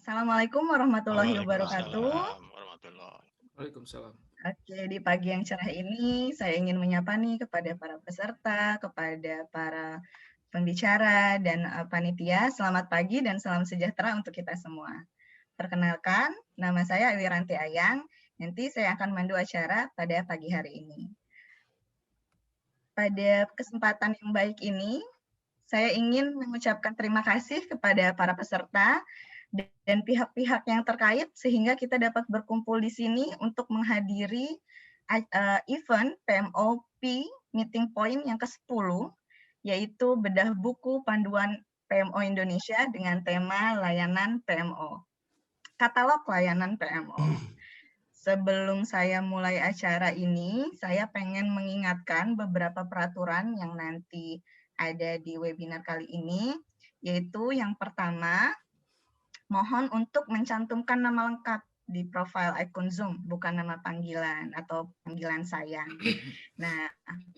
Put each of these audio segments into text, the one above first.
Assalamualaikum warahmatullahi wabarakatuh. Waalaikumsalam warahmatullahi. Waalaikumsalam. Oke, di pagi yang cerah ini saya ingin menyapa nih kepada para peserta, kepada para pembicara dan panitia. Selamat pagi dan salam sejahtera untuk kita semua. Perkenalkan, nama saya Wiranti Ayang. Nanti saya akan memandu acara pada pagi hari ini. Pada kesempatan yang baik ini, saya ingin mengucapkan terima kasih kepada para peserta dan pihak-pihak yang terkait sehingga kita dapat berkumpul di sini untuk menghadiri event PMOP Meeting Point yang ke-10, yaitu bedah buku panduan PMO Indonesia dengan tema layanan PMO. Katalog layanan PMO. Sebelum saya mulai acara ini, saya pengen mengingatkan beberapa peraturan yang nanti ada di webinar kali ini, yaitu yang pertama, mohon untuk mencantumkan nama lengkap di profil akun Zoom, bukan nama panggilan atau panggilan saya. Nah,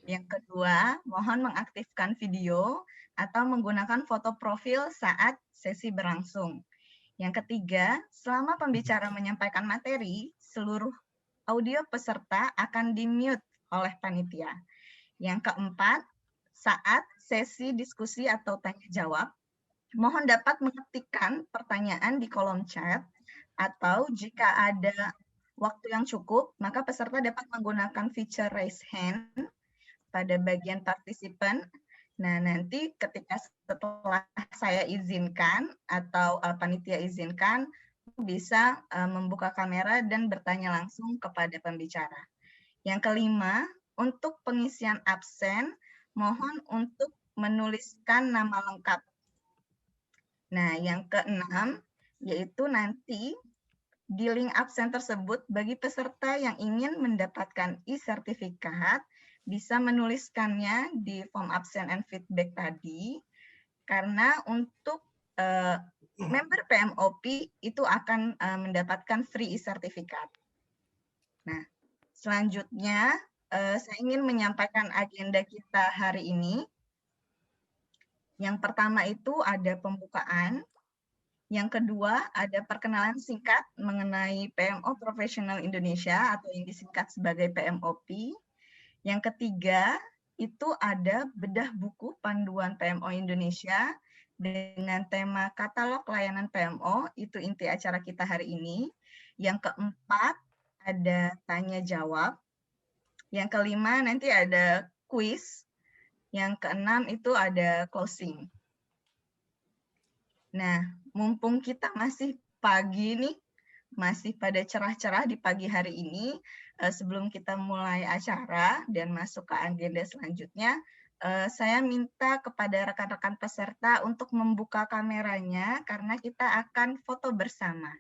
yang kedua, mohon mengaktifkan video atau menggunakan foto profil saat sesi berlangsung. Yang ketiga, selama pembicara menyampaikan materi, seluruh audio peserta akan di-mute oleh panitia. Yang keempat, saat sesi diskusi atau tanya jawab, mohon dapat mengetikkan pertanyaan di kolom chat, atau jika ada waktu yang cukup, maka peserta dapat menggunakan feature raise hand pada bagian partisipan. Nah, nanti ketika setelah saya izinkan atau panitia izinkan, bisa membuka kamera dan bertanya langsung kepada pembicara. Yang kelima, untuk pengisian absen, mohon untuk menuliskan nama lengkap. Nah, yang keenam, yaitu nanti di link absen tersebut bagi peserta yang ingin mendapatkan e-sertifikat, bisa menuliskannya di form absen and feedback tadi, karena untuk member PMOP itu akan mendapatkan free e-sertifikat. Nah, selanjutnya saya ingin menyampaikan agenda kita hari ini. Yang pertama itu ada pembukaan. Yang kedua, ada perkenalan singkat mengenai PMO Profesional Indonesia atau yang disingkat sebagai PMOP. Yang ketiga, itu ada bedah buku panduan PMO Indonesia dengan tema katalog layanan PMO, itu inti acara kita hari ini. Yang keempat, ada tanya jawab. Yang kelima, nanti ada kuis. Yang keenam, itu ada closing. Nah, mumpung kita masih pagi nih, masih pada cerah-cerah di pagi hari ini, sebelum kita mulai acara dan masuk ke agenda selanjutnya, saya minta kepada rekan-rekan peserta untuk membuka kameranya karena kita akan foto bersama.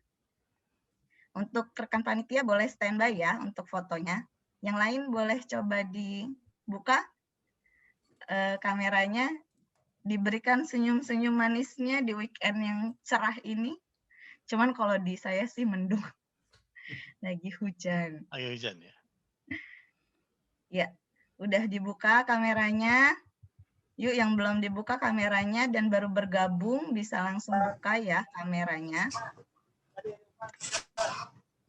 Untuk rekan panitia boleh standby ya untuk fotonya. Yang lain boleh coba dibuka kameranya, diberikan senyum-senyum manisnya di weekend yang cerah ini. Cuman kalau di saya sih mendung. Lagi hujan. Ayo hujan ya. Ya, udah dibuka kameranya. Yuk yang belum dibuka kameranya dan baru bergabung bisa langsung buka ya kameranya.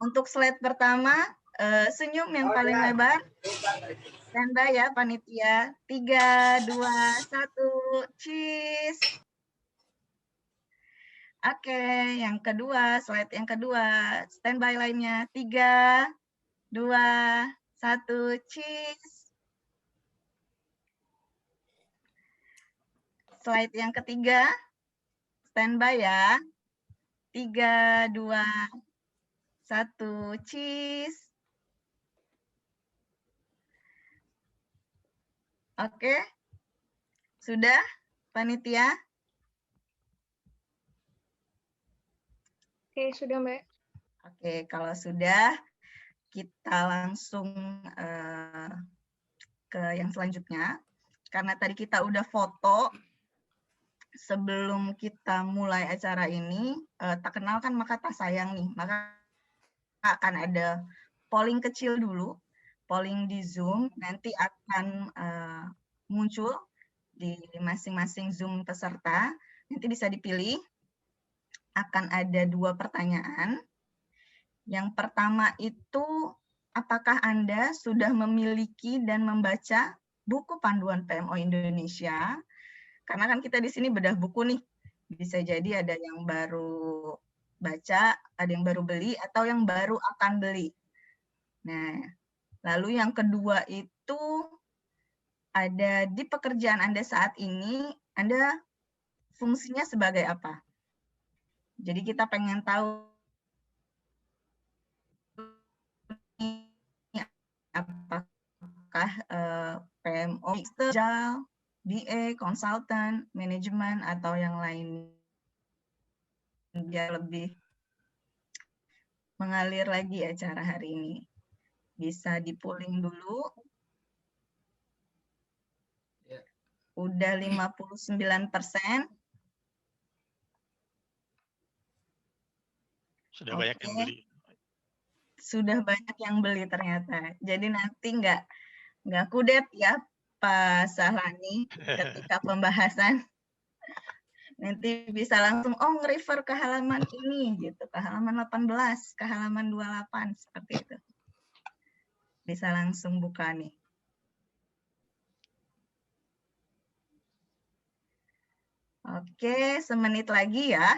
Untuk slide pertama, senyum yang paling lebar. Standby ya panitia. 3, 2, 1, cheese. Oke, yang kedua, slide yang kedua. Standby lainnya. 3, 2, 1, cheese. Slide yang ketiga. Standby ya. 3, 2, 1, cheese. Oke. Sudah, panitia? Oke, sudah, Mbak. Oke, kalau sudah, kita langsung ke yang selanjutnya. Karena tadi kita udah foto, sebelum kita mulai acara ini, tak kenal kan maka tak sayang nih. Maka akan ada polling kecil dulu, polling di Zoom, nanti akan muncul di masing-masing Zoom peserta, nanti bisa dipilih. akan ada 2 pertanyaan. Yang pertama itu, apakah Anda sudah memiliki dan membaca buku panduan PMO Indonesia? Karena kan kita di sini bedah buku nih. Bisa jadi ada yang baru baca, ada yang baru beli, atau yang baru akan beli. Nah, lalu yang kedua itu, ada di pekerjaan Anda saat ini, Anda fungsinya sebagai apa? Jadi kita pengen tahu apakah PMO, BA, konsultan, manajemen, atau yang lain. Biar lebih mengalir lagi acara hari ini. Bisa di-pooling dulu. Ya. Udah 59%. Sudah banyak yang beli. Sudah banyak yang beli ternyata. Jadi nanti nggak kudet ya Pak Sahlani ketika pembahasan. Nanti bisa langsung, oh nge-refer ke halaman ini, gitu, ke halaman 18, ke halaman 28, seperti itu. Bisa langsung buka nih. Oke, semenit lagi ya.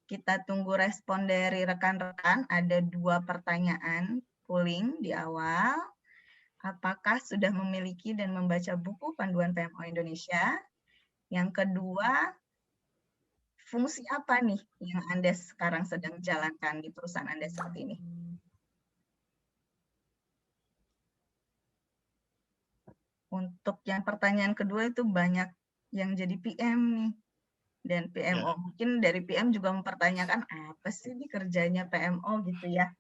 Kita tunggu respon dari rekan-rekan. Ada 2 pertanyaan polling di awal. Apakah sudah memiliki dan membaca buku panduan PMO Indonesia? Yang kedua, fungsi apa nih yang Anda sekarang sedang jalankan di perusahaan Anda saat ini? Untuk yang pertanyaan kedua itu banyak yang jadi PM nih. Dan PMO, mungkin dari PM juga mempertanyakan, apa sih ini kerjanya PMO gitu ya?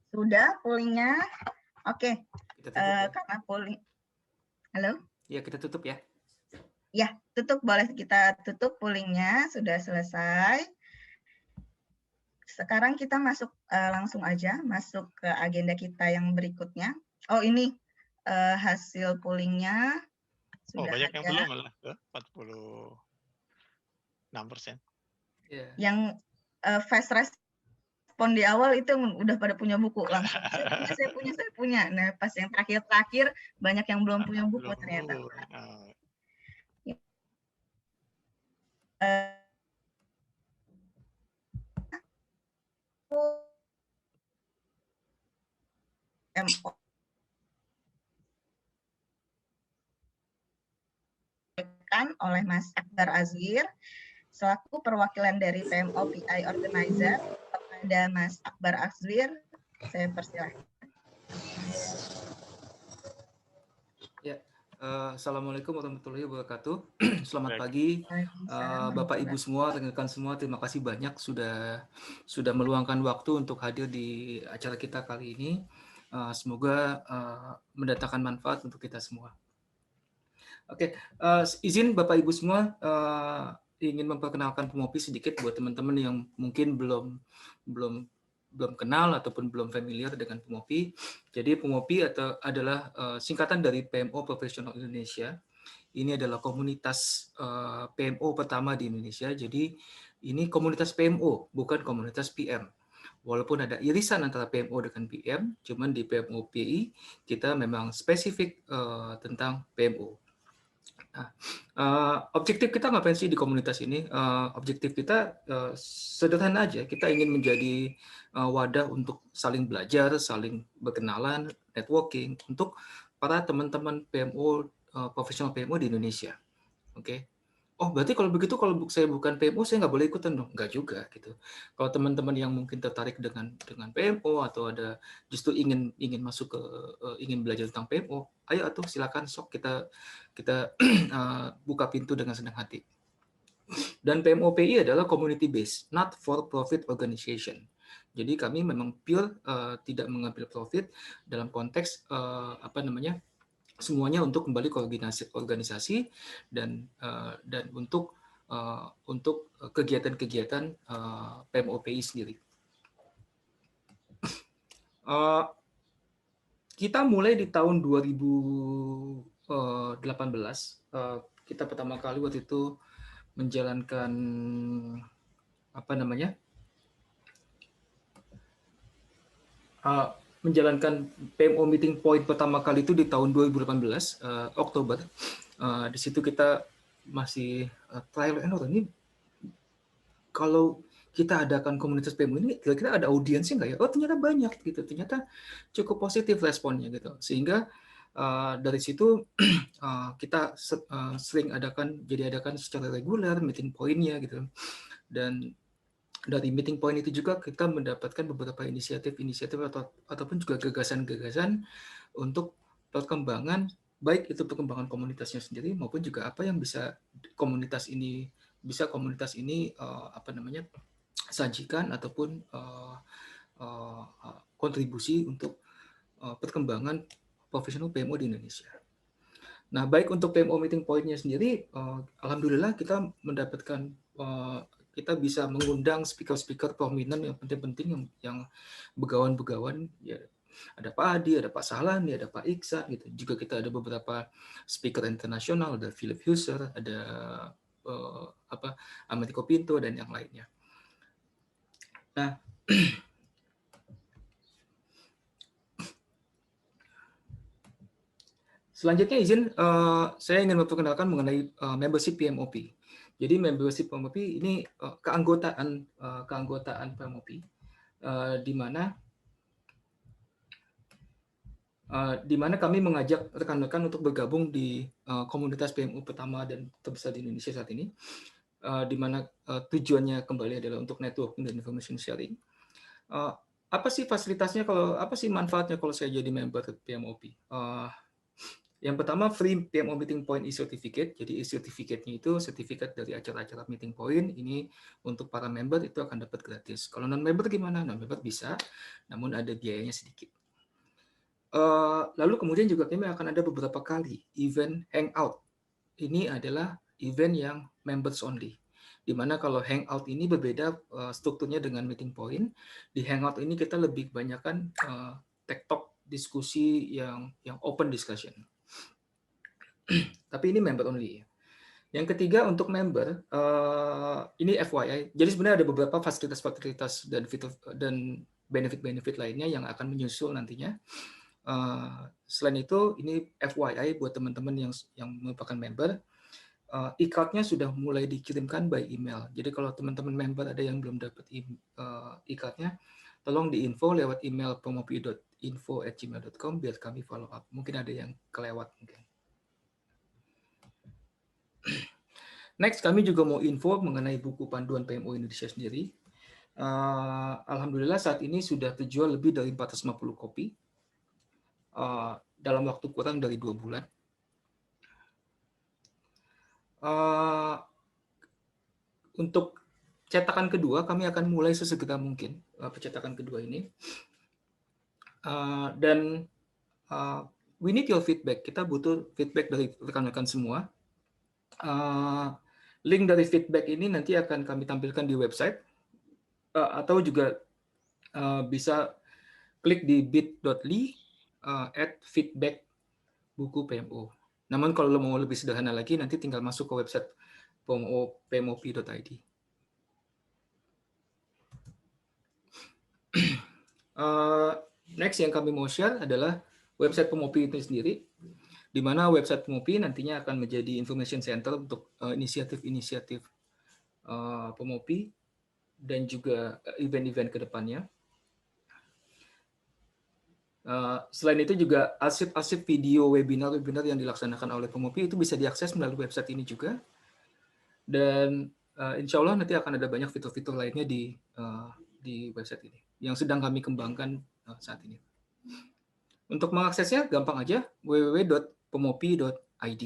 Sudah pollingnya? Oke, karena polling. Halo? Ya, kita tutup ya. Ya, tutup, boleh kita tutup pollingnya, sudah selesai. Sekarang kita masuk langsung aja, masuk ke agenda kita yang berikutnya. Oh ini hasil pollingnya sudah banyak ada. yang belum malah, 46%. Yang fast respon di awal itu udah pada punya buku langsung. Saya punya. Nah, pas yang terakhir banyak yang belum punya buku ternyata. Oleh Mas Akbar Azwir selaku perwakilan dari PMO PI Organizer. Kepada Mas Akbar Azwir, saya persilahkan. Ya, Assalamualaikum warahmatullahi wabarakatuh. Selamat pagi, Bapak Ibu semua, rekan-rekan semua. Terima kasih banyak sudah meluangkan waktu untuk hadir di acara kita kali ini. Semoga mendatangkan manfaat untuk kita semua. Oke, izin Bapak Ibu semua ingin memperkenalkan Pomopi sedikit buat teman-teman yang mungkin belum kenal ataupun belum familiar dengan Pomopi. Jadi Pomopi adalah singkatan dari PMO Profesional Indonesia. Ini adalah komunitas PMO pertama di Indonesia. Jadi ini komunitas PMO, bukan komunitas PM. Walaupun ada irisan antara PMO dengan PM, cuman di PMO PI kita memang spesifik tentang PMO. Nah, objektif kita ngapain sih di komunitas ini? Objektif kita sederhana aja. Kita ingin menjadi wadah untuk saling belajar, saling berkenalan, networking untuk para teman-teman PMO, profesional PMO di Indonesia. Oke. Oh, berarti kalau begitu, kalau saya bukan PMO, saya nggak boleh ikutan dong? Nggak juga, gitu. Kalau teman-teman yang mungkin tertarik dengan PMO atau ada justru ingin masuk ke ingin belajar tentang PMO, ayo atuh silakan sok kita buka pintu dengan senang hati. Dan PMOPI adalah community based, not for profit organization. Jadi kami memang pure tidak mengambil profit dalam konteks semuanya untuk kembali ke organisasi dan untuk untuk kegiatan-kegiatan PMOPI sendiri. Kita mulai di tahun 2018. Kita pertama kali waktu itu menjalankan menjalankan PMO meeting point pertama kali itu di tahun 2018 Oktober. Di situ kita masih trial and error. Ini kalau kita adakan komunitas PMO ini kira-kira ada audiensnya nggak ya? Oh ternyata banyak gitu, ternyata cukup positif responnya gitu. Sehingga dari situ kita sering adakan secara reguler meeting point-nya gitu. Dan dari meeting point itu juga kita mendapatkan beberapa inisiatif ataupun juga gagasan-gagasan untuk perkembangan, baik itu perkembangan komunitasnya sendiri maupun juga apa yang bisa komunitas ini sajikan ataupun kontribusi untuk perkembangan profesional PMO di Indonesia. Nah, baik untuk PMO meeting point-nya sendiri, alhamdulillah kita mendapatkan kita bisa mengundang speaker-speaker prominent yang penting-penting yang begawan-begawan ya. Ada Pak Adi, ada Pak Sahlani, ada Pak Iksan gitu. Juga kita ada beberapa speaker internasional, ada Philip Husser, ada Americo Pinto dan yang lainnya. Nah, selanjutnya izin saya ingin memperkenalkan mengenai membership PMOP. Jadi membership PMOP ini keanggotaan PMOP di mana kami mengajak rekan-rekan untuk bergabung di komunitas PMO pertama dan terbesar di Indonesia saat ini, di mana tujuannya kembali adalah untuk networking dan information sharing. Apa sih fasilitasnya, apa sih manfaatnya kalau saya jadi member PMOP? Yang pertama, free PMO Meeting Point e-certificate. Jadi e-certificate-nya itu sertifikat dari acara-acara meeting point. Ini untuk para member itu akan dapat gratis. Kalau non-member gimana? Non-member bisa, namun ada biayanya sedikit. Lalu kemudian juga kami akan ada beberapa kali event hangout. Ini adalah event yang members only. Di mana kalau hangout ini berbeda strukturnya dengan meeting point. Di hangout ini kita lebih kebanyakan tech talk, diskusi yang open discussion. Tapi ini member only. Yang ketiga untuk member, ini FYI. Jadi sebenarnya ada beberapa fasilitas-fasilitas dan fitur dan benefit-benefit lainnya yang akan menyusul nantinya. Selain itu, ini FYI buat teman-teman yang merupakan member, e-card-nya sudah mulai dikirimkan by email. Jadi kalau teman-teman member ada yang belum dapat e-card-nya, tolong diinfo lewat email pomopi.info@gmail.com biar kami follow up. Mungkin ada yang kelewat mungkin. Next, kami juga mau info mengenai buku panduan PMO Indonesia sendiri. Alhamdulillah saat ini sudah terjual lebih dari 450 kopi dalam waktu kurang dari 2 bulan. Untuk cetakan kedua, kami akan mulai sesegera mungkin percetakan kedua ini. Dan we need your feedback. Kita butuh feedback dari rekan-rekan semua. Link dari feedback ini nanti akan kami tampilkan di website atau juga bisa klik di bit.ly/feedback buku PMO. Namun kalau mau lebih sederhana lagi nanti tinggal masuk ke website pmop.id. Next yang kami mau share adalah website PMOP itu sendiri, di mana website PMOP nantinya akan menjadi information center untuk inisiatif-inisiatif PMOP dan juga event-event ke depannya. Selain itu juga arsip-arsip video webinar-webinar yang dilaksanakan oleh PMOP itu bisa diakses melalui website ini juga. Dan insya Allah nanti akan ada banyak fitur-fitur lainnya di website ini yang sedang kami kembangkan saat ini. Untuk mengaksesnya gampang aja, www.pomopi.id.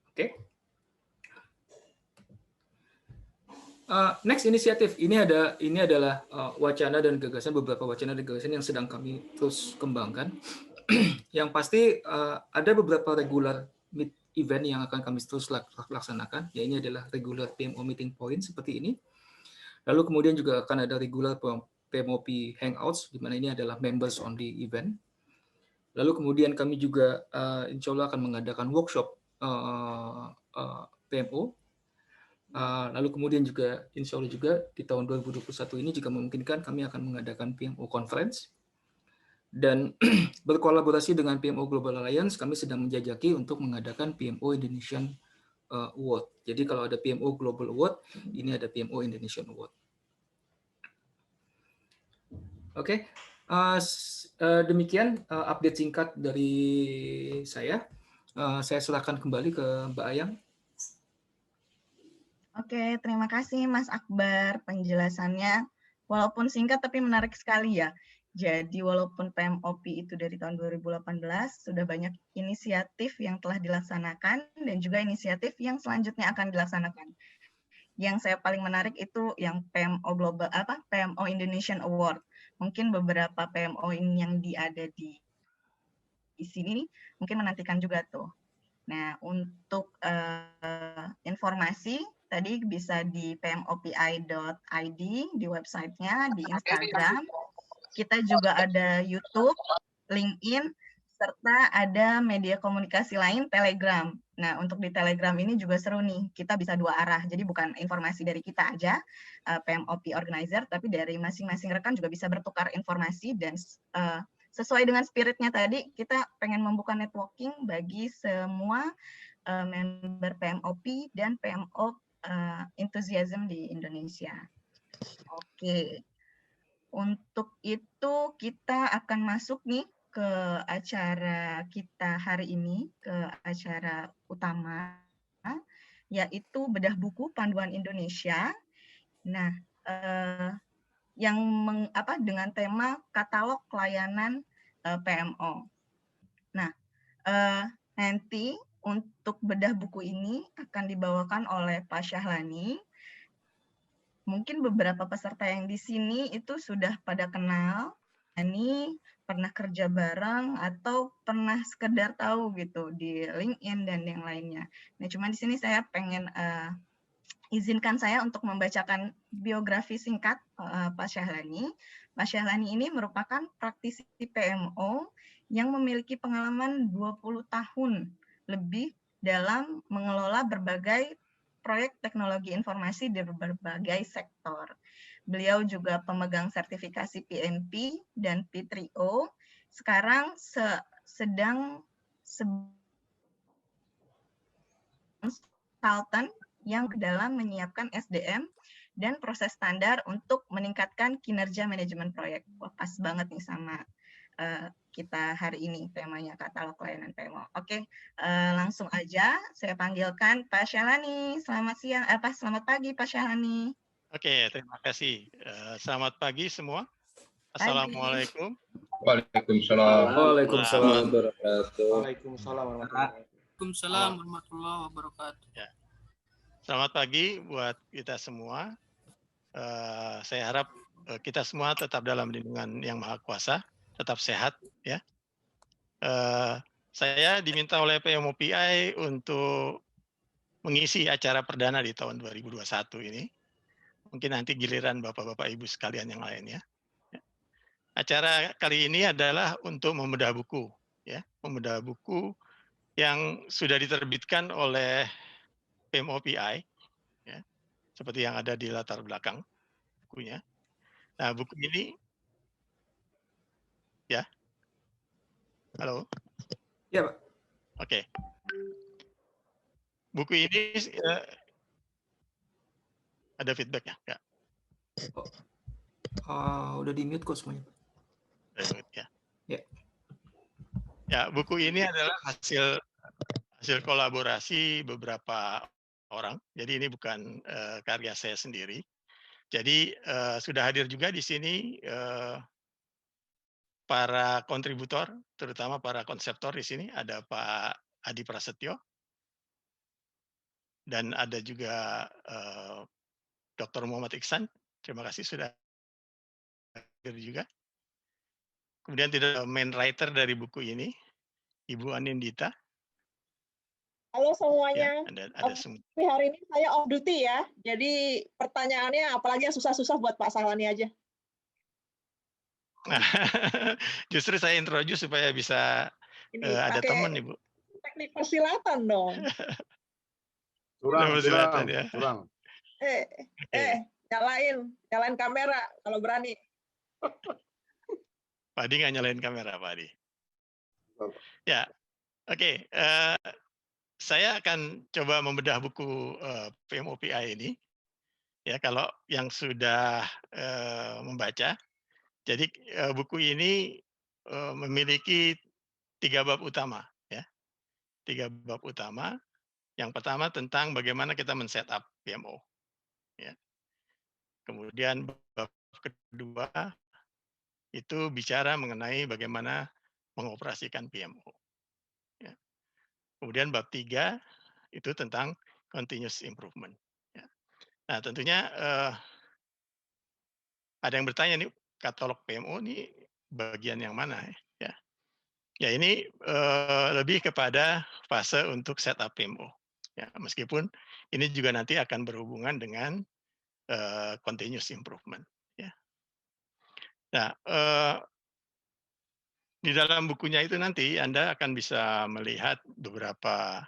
Oke. Next inisiatif ini adalah wacana dan gagasan, beberapa wacana dan gagasan yang sedang kami terus kembangkan. Yang pasti ada beberapa regular event yang akan kami terus laksanakan. Ya, ini adalah regular PMO meeting point seperti ini. Lalu kemudian juga akan ada regular PMOP Hangouts, di mana ini adalah members only event. Lalu kemudian kami juga insya Allah akan mengadakan workshop PMO. Lalu kemudian juga insya Allah juga di tahun 2021 ini jika memungkinkan kami akan mengadakan PMO Conference. Dan berkolaborasi dengan PMO Global Alliance, kami sedang menjajaki untuk mengadakan PMO Indonesian Award. Jadi kalau ada PMO Global Award, ini ada PMO Indonesian Award. Oke, demikian update singkat dari saya. Saya serahkan kembali ke Mbak Ayang. Oke, terima kasih Mas Akbar penjelasannya. Walaupun singkat tapi menarik sekali ya. Jadi walaupun PMOP itu dari tahun 2018, sudah banyak inisiatif yang telah dilaksanakan dan juga inisiatif yang selanjutnya akan dilaksanakan. Yang saya paling menarik itu yang PMO Global PMO Indonesian Award. Mungkin beberapa PMO ini yang ada di sini mungkin menantikan juga tuh. Nah, untuk informasi tadi bisa di pmopi.id di websitenya, di Instagram. Kita juga ada YouTube, LinkedIn, serta ada media komunikasi lain, Telegram. Nah, untuk di Telegram ini juga seru nih, kita bisa dua arah. Jadi bukan informasi dari kita aja, PMOP Organizer, tapi dari masing-masing rekan juga bisa bertukar informasi dan sesuai dengan spiritnya tadi, kita pengen membuka networking bagi semua member PMOP dan PMO enthusiasm di Indonesia. Oke. Untuk itu kita akan masuk nih ke acara kita hari ini, ke acara utama, yaitu bedah buku panduan Indonesia. Nah, yang dengan tema katalog layanan PMO. Nah, nanti untuk bedah buku ini akan dibawakan oleh Pak Syahlani. Mungkin beberapa peserta yang di sini itu sudah pada kenal, ini pernah kerja bareng atau pernah sekedar tahu gitu di LinkedIn dan yang lainnya. Nah, cuma di sini saya pengen izinkan saya untuk membacakan biografi singkat Pak Syahlani. Pak Syahlani ini merupakan praktisi PMO yang memiliki pengalaman 20 tahun lebih dalam mengelola berbagai proyek teknologi informasi di berbagai sektor. Beliau juga pemegang sertifikasi PMP dan P3O. Sekarang sedang konsultan yang dalam menyiapkan SDM dan proses standar untuk meningkatkan kinerja manajemen proyek. Wah, pas banget nih sama kita hari ini, temanya katalog layanan PMO. Oke, langsung aja saya panggilkan Pak Syahlani. Selamat siang, selamat pagi Pak Syahlani. Oke, terima kasih. Selamat pagi semua. Assalamualaikum. Waalaikumsalam. Waalaikumsalam wabarakatuh. Waalaikumsalam warahmatullahi wabarakatuh. Ya. Selamat pagi buat kita semua. Saya harap kita semua tetap dalam lindungan Yang Maha Kuasa, tetap sehat ya. Saya diminta oleh PMOPI untuk mengisi acara perdana di tahun 2021 ini. Mungkin nanti giliran Bapak-Bapak Ibu sekalian yang lainnya. Acara kali ini adalah untuk membedah buku, ya, membedah buku yang sudah diterbitkan oleh PMOPI, ya, seperti yang ada di latar belakang bukunya. Nah, buku ini, ya, halo, Ya, Pak. oke. Buku ini ada feedback ya? Enggak. Udah di mute kok semuanya. Ya. Ya. Ya, buku ini adalah hasil kolaborasi beberapa orang. Jadi ini bukan karya saya sendiri. Jadi sudah hadir juga di sini para kontributor, terutama para konseptor di sini. Ada Pak Adi Prasetyo dan ada juga Dr. Muhammad Iksan. Terima kasih sudah hadir juga. Kemudian tidak main writer dari buku ini, Ibu Anindita. Halo Ya, semuanya. ada semua. Tapi hari ini saya off duty ya. Jadi pertanyaannya apalagi yang susah-susah buat Pak Sahlani aja. Justru saya introduce supaya bisa Ini ada pakai teman nih, Bu. teknik persilatan dong. Persilatan ya. curang. Oke. Nyalain kamera kalau berani. Pak Adi nggak nyalain kamera, Pak Adi. Oh. Ya, oke. Saya akan coba membedah buku PMOPI ini. Ya, kalau yang sudah membaca, jadi buku ini memiliki 3 bab utama, ya. 3 bab utama. Yang pertama tentang bagaimana kita men-setup PMO, ya. Kemudian bab kedua itu bicara mengenai bagaimana mengoperasikan PMO. Ya. Kemudian bab 3 itu tentang continuous improvement. Ya. Nah, tentunya ada yang bertanya nih, katalog PMO ini bagian yang mana ya? Ya ini lebih kepada fase untuk setup PMO. Ya, meskipun ini juga nanti akan berhubungan dengan continuous improvement. Ya. Nah, di dalam bukunya itu nanti Anda akan bisa melihat beberapa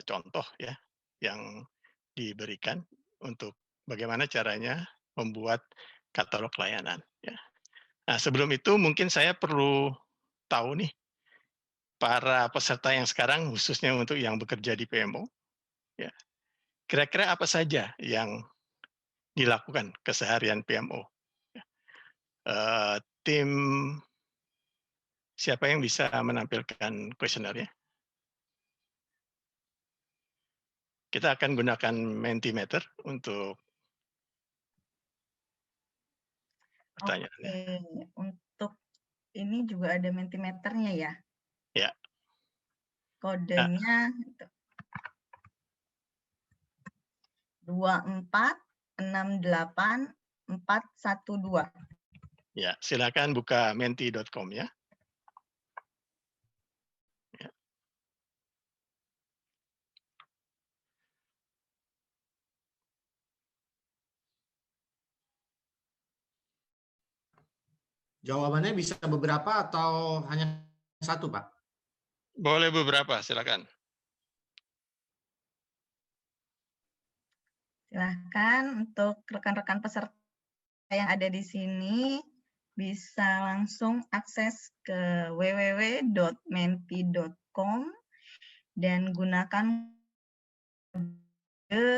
contoh ya yang diberikan untuk bagaimana caranya membuat katalog layanan. Ya. Nah, sebelum itu mungkin saya perlu tahu nih para peserta yang sekarang khususnya untuk yang bekerja di PMO, ya. Kira-kira apa saja yang dilakukan keseharian PMO? Ya. Tim siapa yang bisa menampilkan kuesionernya? Kita akan gunakan Mentimeter untuk pertanyaannya. Oke, untuk ini juga ada Mentimeternya ya? Ya. Kodenya 2468412. Ya, silakan buka menti.com ya. Ya. Jawabannya bisa beberapa atau hanya satu, Pak? Boleh beberapa, silakan. Silahkan untuk rekan-rekan peserta yang ada di sini bisa langsung akses ke www.menti.com dan gunakan kode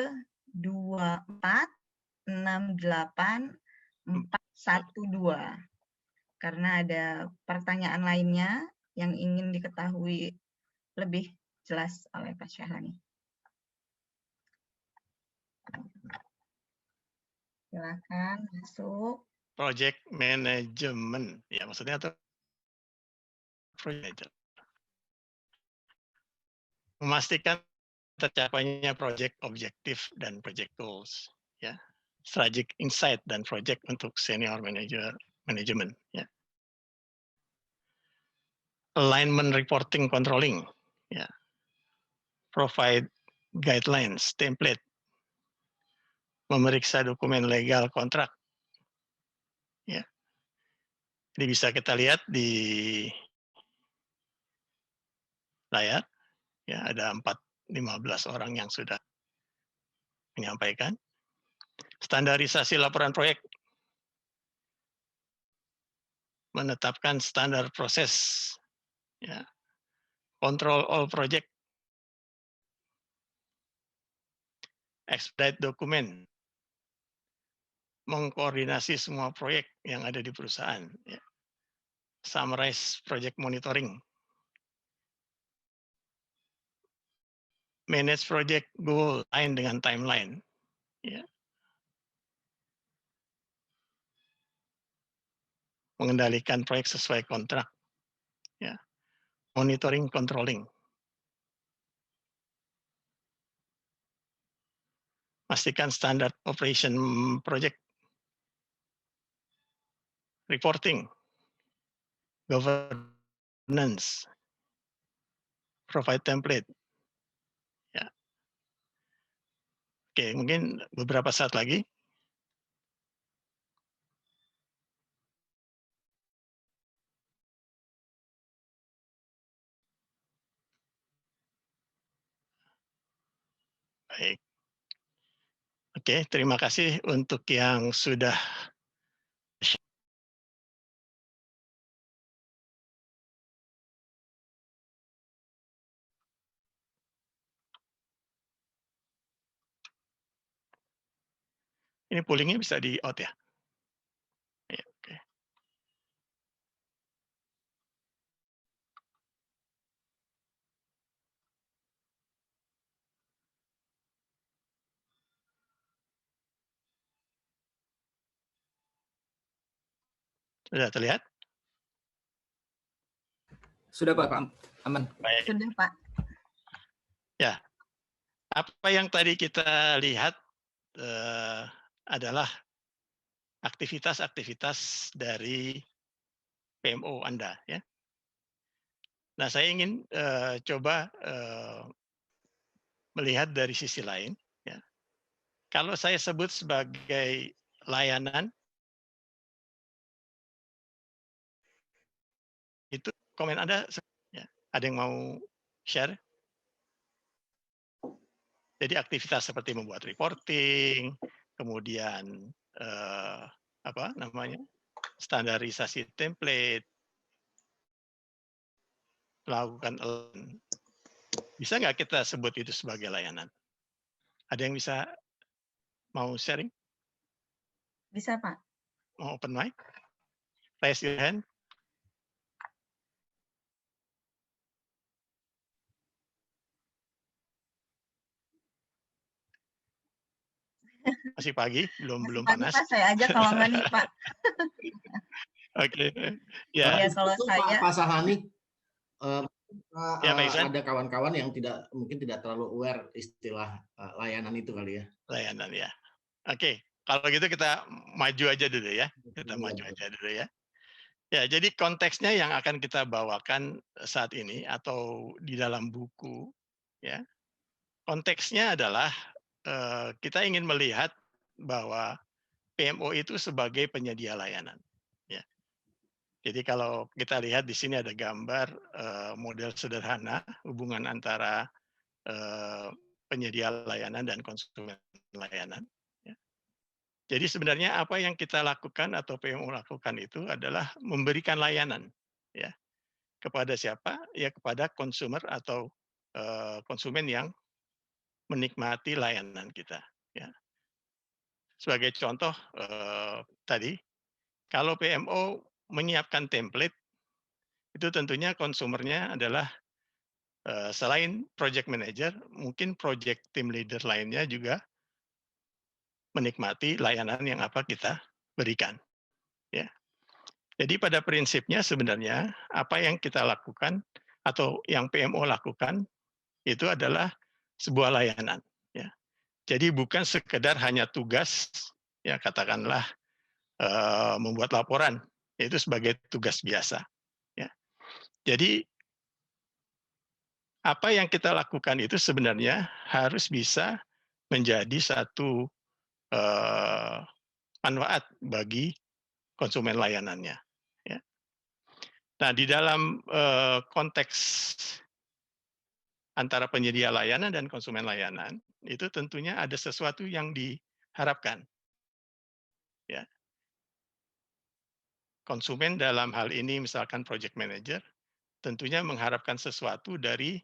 2468412 karena ada pertanyaan lainnya yang ingin diketahui lebih jelas oleh Pak Syahrani. Silakan masuk. Project Management, ya maksudnya atau project memastikan tercapainya project objektif dan project goals, ya. Strategic insight dan project untuk senior management, ya. Alignment reporting controlling, ya. Provide guidelines, template, memeriksa dokumen legal kontrak, ya. Ini bisa kita lihat di layar, ya ada 15 orang yang sudah menyampaikan. Standarisasi laporan proyek, menetapkan standar proses, ya. Control all project, expedite dokumen, mengkoordinasi semua proyek yang ada di perusahaan, ya. Summarize project monitoring, manage project goal line dengan timeline, ya. Mengendalikan proyek sesuai kontrak, ya. Monitoring controlling, pastikan standar operation project, reporting, governance, provide template, Oke, mungkin beberapa saat lagi. Baik. Oke, terima kasih untuk yang sudah ini pollingnya bisa di out ya? Iya, oke. Sudah terlihat? Sudah Pak, Pak. aman. Baik. Sudah, Pak. Ya, apa yang tadi kita lihat adalah aktivitas-aktivitas dari PMO Anda, ya. Nah, saya ingin coba melihat dari sisi lain, ya. Kalau saya sebut sebagai layanan, itu komen Anda, ya, ada yang mau share? Jadi aktivitas seperti membuat reporting, kemudian apa namanya, standarisasi template, melakukan bisa nggak kita sebut itu sebagai layanan? Ada yang bisa mau sharing? Bisa, Pak. Mau open mic? Raise your hand. Masih pagi, belum Masih belum pagi, panas. Pak. Saya aja kalau nggak nih, Pak. Oke, ya. Iya, kalau Itu saya Pak Sahlani, Ya, Pak Ihsan. ada kawan-kawan yang mungkin tidak terlalu aware istilah layanan itu kali ya. Layanan ya. Oke, kalau gitu kita maju aja dulu ya. Kita Iya, maju betul. aja dulu ya. Ya, jadi konteksnya yang akan kita bawakan saat ini atau di dalam buku, ya. Konteksnya adalah kita ingin melihat bahwa PMO itu sebagai penyedia layanan. Ya. Jadi kalau kita lihat di sini ada gambar model sederhana hubungan antara penyedia layanan dan konsumen layanan. Ya. Jadi sebenarnya apa yang kita lakukan atau PMO lakukan itu adalah memberikan layanan, ya, kepada siapa? Ya kepada konsumer atau konsumen yang menikmati layanan kita. Ya. Sebagai contoh tadi, kalau PMO menyiapkan template, itu tentunya konsumernya adalah selain project manager, mungkin project team leader lainnya juga menikmati layanan yang apa kita berikan. Ya. Jadi pada prinsipnya sebenarnya apa yang kita lakukan atau yang PMO lakukan itu adalah sebuah layanan. Ya. Jadi bukan sekedar hanya tugas, ya katakanlah membuat laporan, itu sebagai tugas biasa. Ya. Jadi apa yang kita lakukan itu sebenarnya harus bisa menjadi satu manfaat bagi konsumen layanannya. Ya. Nah, di dalam konteks antara penyedia layanan dan konsumen layanan, itu tentunya ada sesuatu yang diharapkan. Ya. Konsumen dalam hal ini misalkan project manager, tentunya mengharapkan sesuatu dari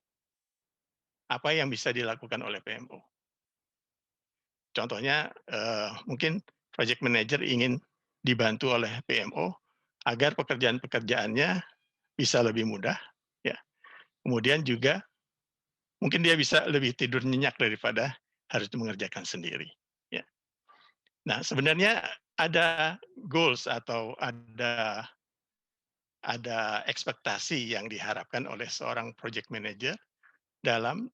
apa yang bisa dilakukan oleh PMO. Contohnya mungkin project manager ingin dibantu oleh PMO agar pekerjaan-pekerjaannya bisa lebih mudah, ya. Kemudian juga mungkin dia bisa lebih tidur nyenyak daripada harus mengerjakan sendiri. Ya. Nah, sebenarnya ada goals atau ada ekspektasi yang diharapkan oleh seorang project manager dalam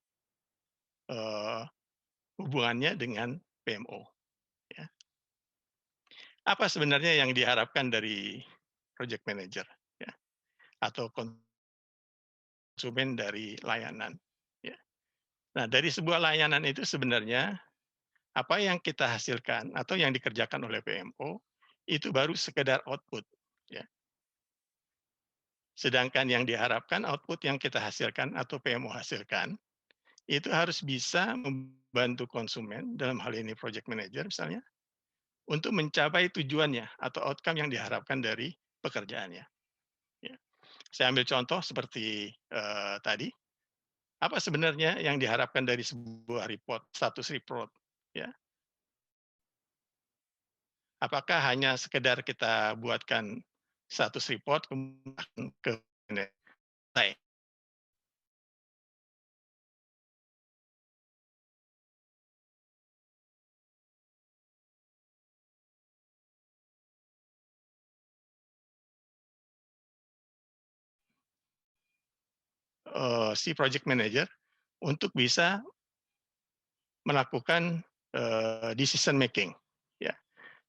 hubungannya dengan PMO. Ya. Apa sebenarnya yang diharapkan dari project manager, ya, atau konsumen dari layanan? Ya. Nah, dari sebuah layanan itu sebenarnya apa yang kita hasilkan atau yang dikerjakan oleh PMO itu baru sekedar output, ya. Sedangkan yang diharapkan output yang kita hasilkan atau PMO hasilkan itu harus bisa membantu konsumen, dalam hal ini project manager misalnya, untuk mencapai tujuannya atau outcome yang diharapkan dari pekerjaannya. Ya. Saya ambil contoh seperti tadi, apa sebenarnya yang diharapkan dari sebuah report, status report, ya? Apakah hanya sekedar kita buatkan status report kemudian ke selesai? Si project manager untuk bisa melakukan decision making. Ya.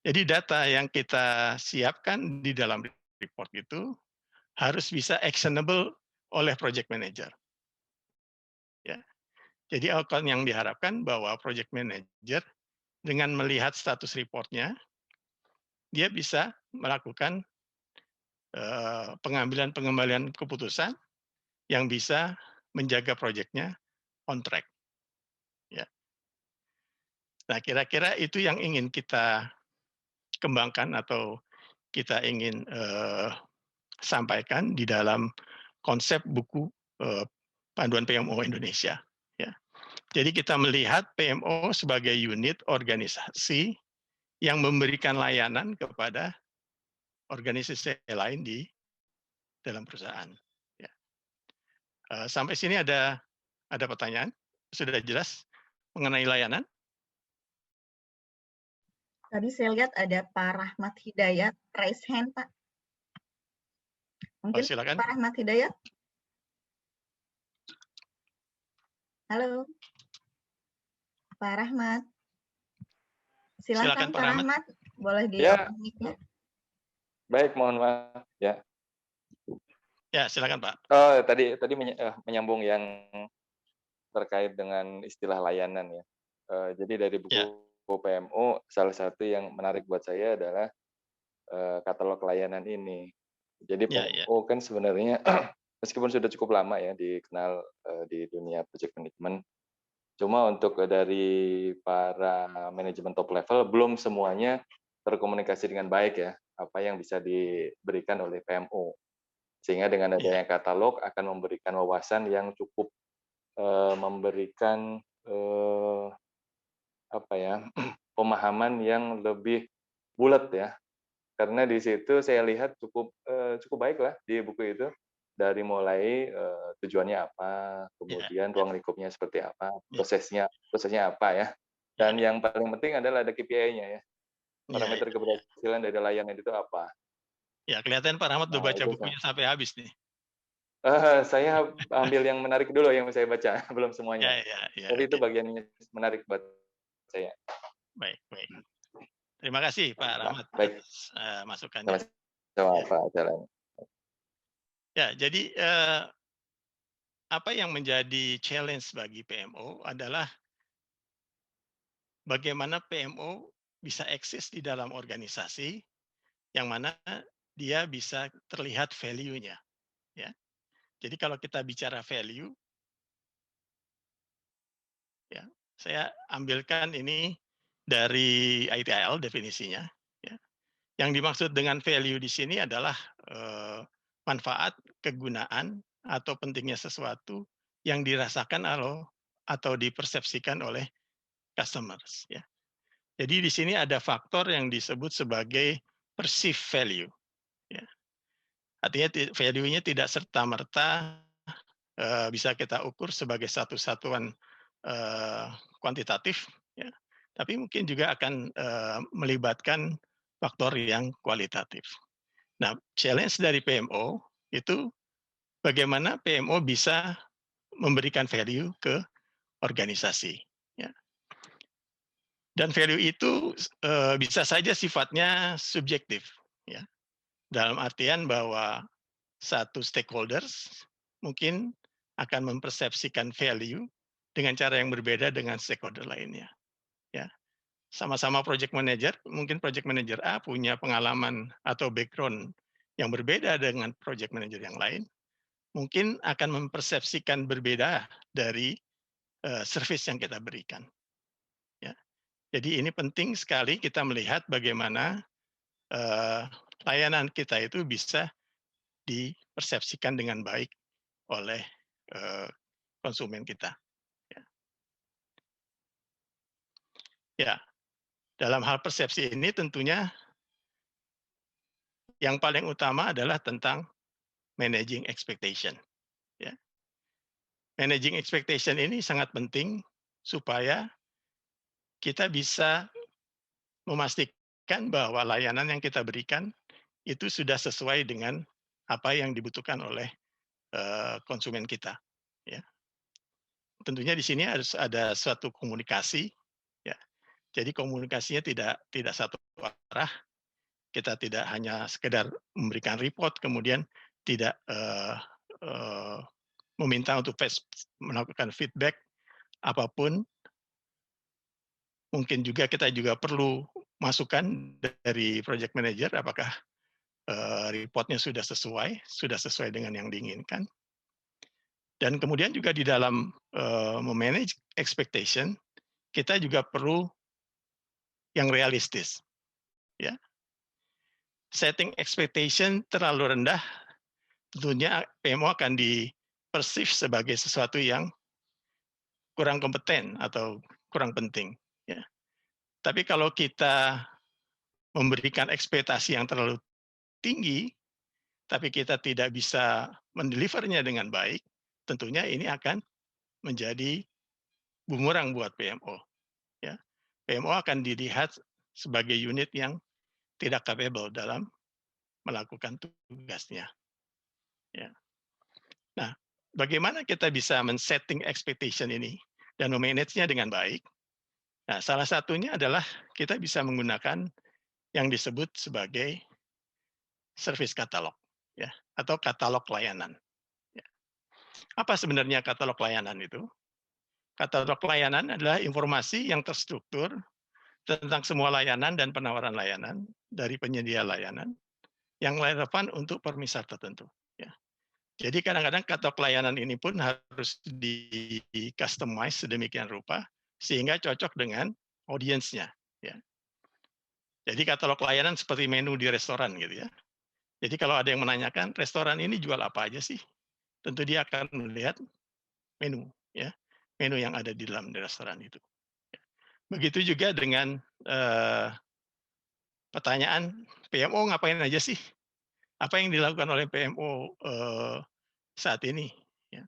Jadi data yang kita siapkan di dalam report itu harus bisa actionable oleh project manager. Ya. Jadi outcome yang diharapkan bahwa project manager dengan melihat status reportnya, dia bisa melakukan pengambilan keputusan yang bisa menjaga proyeknya on track. Ya. Nah, kira-kira itu yang ingin kita kembangkan atau kita ingin sampaikan di dalam konsep buku Panduan PMO Indonesia. Ya. Jadi kita melihat PMO sebagai unit organisasi yang memberikan layanan kepada organisasi lain di dalam perusahaan. Ya. Sampai sini ada pertanyaan? Sudah jelas mengenai layanan? Tadi saya lihat ada Pak Rahmat Hidayat, raise hand, Pak. Mungkin silakan. Pak Rahmat Hidayat. Halo. Pak Rahmat. Silakan Pak Rahmat. Boleh di-open mic-nya. Baik, mohon maaf ya. Ya, silakan Pak. Oh, tadi menyambung yang terkait dengan istilah layanan ya. Jadi dari buku PMO, salah satu yang menarik buat saya adalah katalog layanan ini. Jadi PMO kan sebenarnya meskipun sudah cukup lama ya dikenal di dunia project management, cuma untuk dari para manajemen top level belum semuanya terkomunikasi dengan baik ya, apa yang bisa diberikan oleh PMO. Sehingga dengan adanya katalog akan memberikan wawasan yang cukup memberikan pemahaman yang lebih bulat ya. Karena di situ saya lihat cukup baik lah di buku itu, dari mulai tujuannya apa, kemudian ruang lingkupnya seperti apa, prosesnya apa ya. Dan yang paling penting adalah ada KPI-nya ya. Parameter keberhasilan dari layanan itu apa. Ya, kelihatan Pak Rahmat udah baca bukunya sampai habis nih. Saya ambil yang menarik dulu yang saya baca, belum semuanya. Tapi itu bagian menarik buat saya. Baik. Terima kasih Pak Rahmat atas masukannya. Sama Pak Jalan. Ya, jadi apa yang menjadi challenge bagi PMO adalah bagaimana PMO bisa eksis di dalam organisasi yang mana dia bisa terlihat value-nya. Ya. Jadi kalau kita bicara value, ya, saya ambilkan ini dari ITIL definisinya. Ya. Yang dimaksud dengan value di sini adalah manfaat, kegunaan, atau pentingnya sesuatu yang dirasakan atau dipersepsikan oleh customers. Ya. Jadi di sini ada faktor yang disebut sebagai perceived value. Ya. Artinya value-nya tidak serta-merta bisa kita ukur sebagai satu satuan kuantitatif, ya. Tapi mungkin juga akan melibatkan faktor yang kualitatif. Nah, challenge dari PMO itu bagaimana PMO bisa memberikan value ke organisasi. Ya. Dan value itu bisa saja sifatnya subjektif. Ya. Dalam artian bahwa satu stakeholders mungkin akan mempersepsikan value dengan cara yang berbeda dengan stakeholder lainnya. Ya. sama-sama project manager, mungkin project manager A punya pengalaman atau background yang berbeda dengan project manager yang lain, mungkin akan mempersepsikan berbeda dari service yang kita berikan. Ya. Jadi ini penting sekali kita melihat bagaimana layanan kita itu bisa dipersepsikan dengan baik oleh konsumen kita. Ya, dalam hal persepsi ini tentunya yang paling utama adalah tentang managing expectation. Ya. Managing expectation ini sangat penting supaya kita bisa memastikan bahwa layanan yang kita berikan itu sudah sesuai dengan apa yang dibutuhkan oleh konsumen kita. Ya. Tentunya di sini harus ada suatu komunikasi. Ya. Jadi komunikasinya tidak satu arah. Kita tidak hanya sekedar memberikan report kemudian tidak meminta untuk melakukan feedback apapun. Mungkin juga kita juga perlu masukan dari project manager apakah reportnya sudah sesuai dengan yang diinginkan. Dan kemudian juga di dalam memanage expectation, kita juga perlu yang realistis. Ya. Setting expectation terlalu rendah, tentunya PMO akan di-perceive sebagai sesuatu yang kurang kompeten atau kurang penting. Ya. Tapi kalau kita memberikan ekspektasi yang terlalu tinggi, tapi kita tidak bisa mendelivernya dengan baik, tentunya ini akan menjadi bumerang buat PMO. Ya. PMO akan dilihat sebagai unit yang tidak capable dalam melakukan tugasnya. Ya. Nah, bagaimana kita bisa men-setting expectation ini dan memanage-nya dengan baik? Nah, salah satunya adalah kita bisa menggunakan yang disebut sebagai service katalog, ya, atau katalog layanan. Ya. Apa sebenarnya katalog layanan itu? Katalog layanan adalah informasi yang terstruktur tentang semua layanan dan penawaran layanan dari penyedia layanan yang relevan untuk permisal tertentu. Ya. Jadi kadang-kadang katalog layanan ini pun harus di-customize sedemikian rupa sehingga cocok dengan audiensnya. Ya. Jadi katalog layanan seperti menu di restoran gitu ya. Jadi kalau ada yang menanyakan restoran ini jual apa aja sih, tentu dia akan melihat menu, ya, menu yang ada di dalam restoran itu. Begitu juga dengan pertanyaan PMO ngapain aja sih? Apa yang dilakukan oleh PMO saat ini? Ya.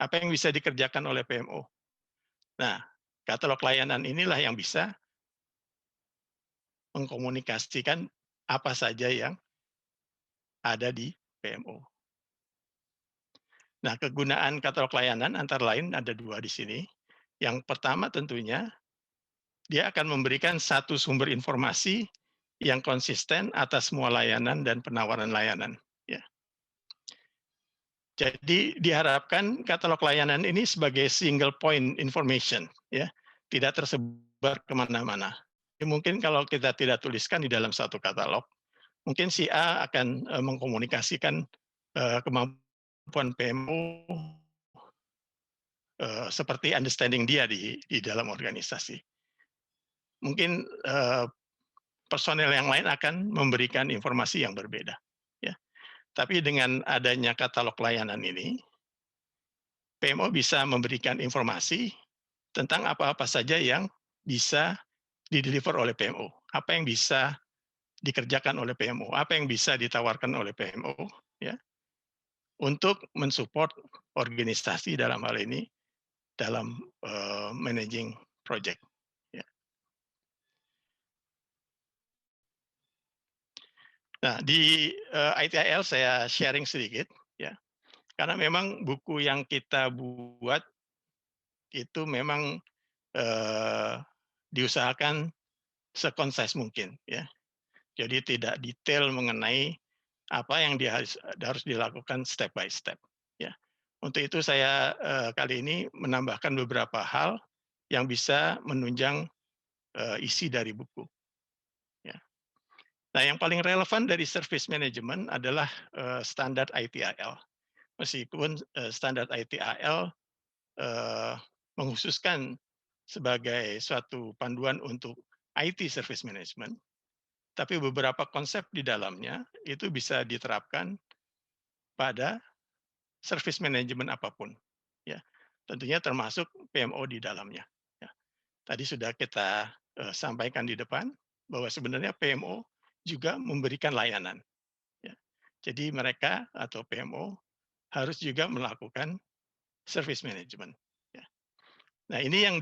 Apa yang bisa dikerjakan oleh PMO? Nah, katalog layanan inilah yang bisa mengkomunikasikan apa saja yang ada di PMO. Nah, kegunaan katalog layanan antara lain ada 2 di sini. Yang pertama tentunya, dia akan memberikan satu sumber informasi yang konsisten atas semua layanan dan penawaran layanan. Ya. Jadi diharapkan katalog layanan ini sebagai single point information, ya, tidak tersebar kemana-mana. Mungkin kalau kita tidak tuliskan di dalam satu katalog, mungkin si A akan mengkomunikasikan kemampuan PMO seperti understanding dia di dalam organisasi. Mungkin personel yang lain akan memberikan informasi yang berbeda. Ya. Tapi dengan adanya katalog layanan ini, PMO bisa memberikan informasi tentang apa-apa saja yang bisa dideliver oleh PMO, apa yang bisa dikerjakan oleh PMO, apa yang bisa ditawarkan oleh PMO, ya, untuk mensupport organisasi dalam hal ini dalam managing project. Ya. Nah, di ITIL saya sharing sedikit, ya, karena memang buku yang kita buat itu memang diusahakan sekonsis mungkin, ya. Jadi tidak detail mengenai apa yang harus dilakukan step by step. Ya. Untuk itu saya kali ini menambahkan beberapa hal yang bisa menunjang isi dari buku. Ya. Nah, yang paling relevan dari service management adalah standar ITIL. Meskipun standar ITIL mengkhususkan sebagai suatu panduan untuk IT service management, tapi beberapa konsep di dalamnya itu bisa diterapkan pada service management apapun. Ya, tentunya termasuk PMO di dalamnya. Ya. Tadi sudah kita sampaikan di depan bahwa sebenarnya PMO juga memberikan layanan. Ya. Jadi mereka atau PMO harus juga melakukan service management. Ya. Nah, ini yang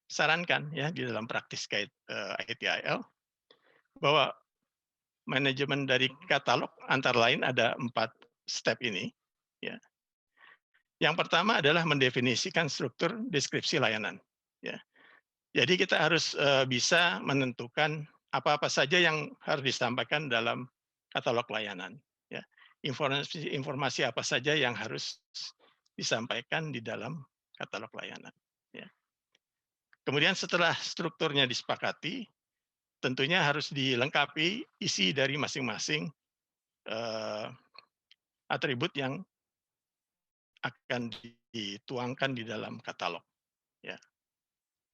disarankan ya di dalam praktis guide ITIL bahwa manajemen dari katalog antara lain ada 4 step ini. Ya. Yang pertama adalah mendefinisikan struktur deskripsi layanan. Ya. Jadi kita harus bisa menentukan apa-apa saja yang harus disampaikan dalam katalog layanan. Ya. Informasi apa saja yang harus disampaikan di dalam katalog layanan. Ya. Kemudian setelah strukturnya disepakati, tentunya harus dilengkapi isi dari masing-masing atribut yang akan dituangkan di dalam katalog. Ya.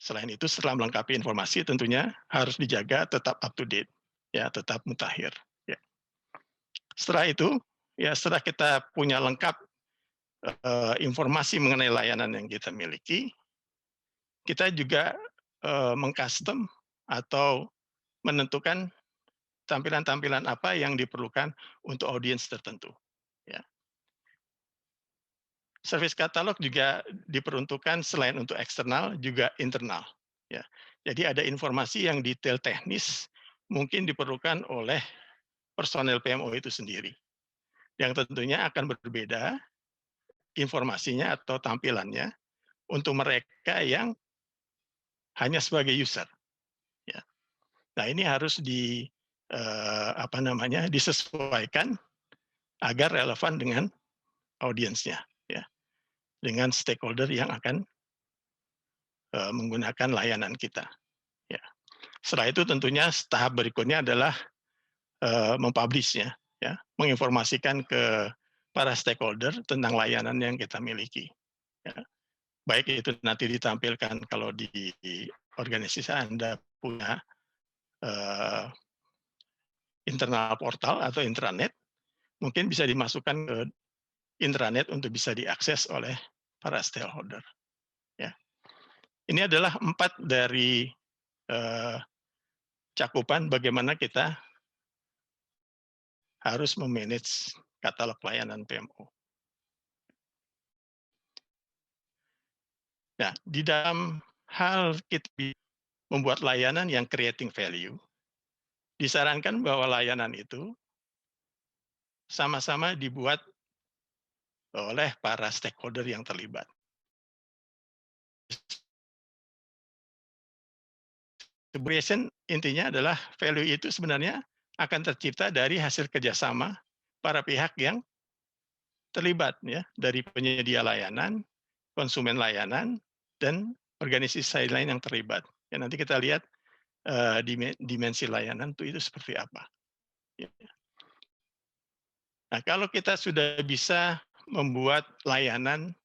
Selain itu, setelah melengkapi informasi, tentunya harus dijaga tetap up to date, ya, tetap mutakhir. Ya. Setelah itu, ya, setelah kita punya lengkap informasi mengenai layanan yang kita miliki, kita juga mengcustom atau menentukan tampilan-tampilan apa yang diperlukan untuk audiens tertentu. Ya. Service katalog juga diperuntukkan selain untuk eksternal juga internal. Ya. Jadi ada informasi yang detail teknis mungkin diperlukan oleh personel PMO itu sendiri. Yang tentunya akan berbeda informasinya atau tampilannya untuk mereka yang hanya sebagai user. Ya. Nah, ini harus disesuaikan agar relevan dengan audiensnya, ya, dengan stakeholder yang akan menggunakan layanan kita. Ya. Setelah itu tentunya tahap berikutnya adalah mempublishnya, ya, menginformasikan ke para stakeholder tentang layanan yang kita miliki. Ya. Baik itu nanti ditampilkan kalau di organisasi Anda punya internal portal atau intranet, mungkin bisa dimasukkan ke intranet untuk bisa diakses oleh para stakeholder. Ya. Ini adalah 4 dari cakupan bagaimana kita harus memanage katalog layanan PMO. Nah, di dalam hal kita membuat layanan yang creating value, disarankan bahwa layanan itu sama-sama dibuat oleh para stakeholder yang terlibat. Collaboration intinya adalah value itu sebenarnya akan tercipta dari hasil kerjasama para pihak yang terlibat, ya, dari penyedia layanan, konsumen layanan, dan organisasi lain yang terlibat. Ya, nanti kita lihat dimensi layanan itu seperti apa. Ya. Nah, kalau kita sudah bisa membuat layanan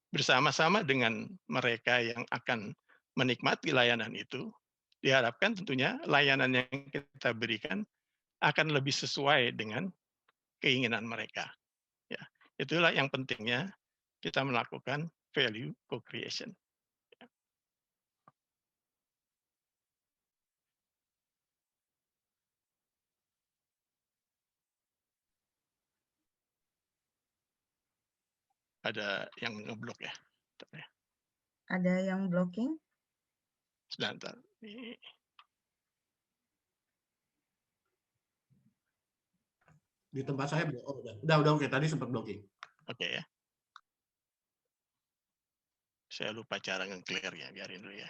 bersama-sama dengan mereka yang akan menikmati layanan itu, diharapkan tentunya layanan yang kita berikan akan lebih sesuai dengan keinginan mereka. Ya, itulah yang pentingnya kita melakukan value co-creation. Ada yang ngeblok ya? Ada yang blocking? Sebentar. Di tempat saya, oh, udah oke. Tadi sempat blocking. Oke ya. Saya lupa cara nge-clear ya, biarin dulu ya.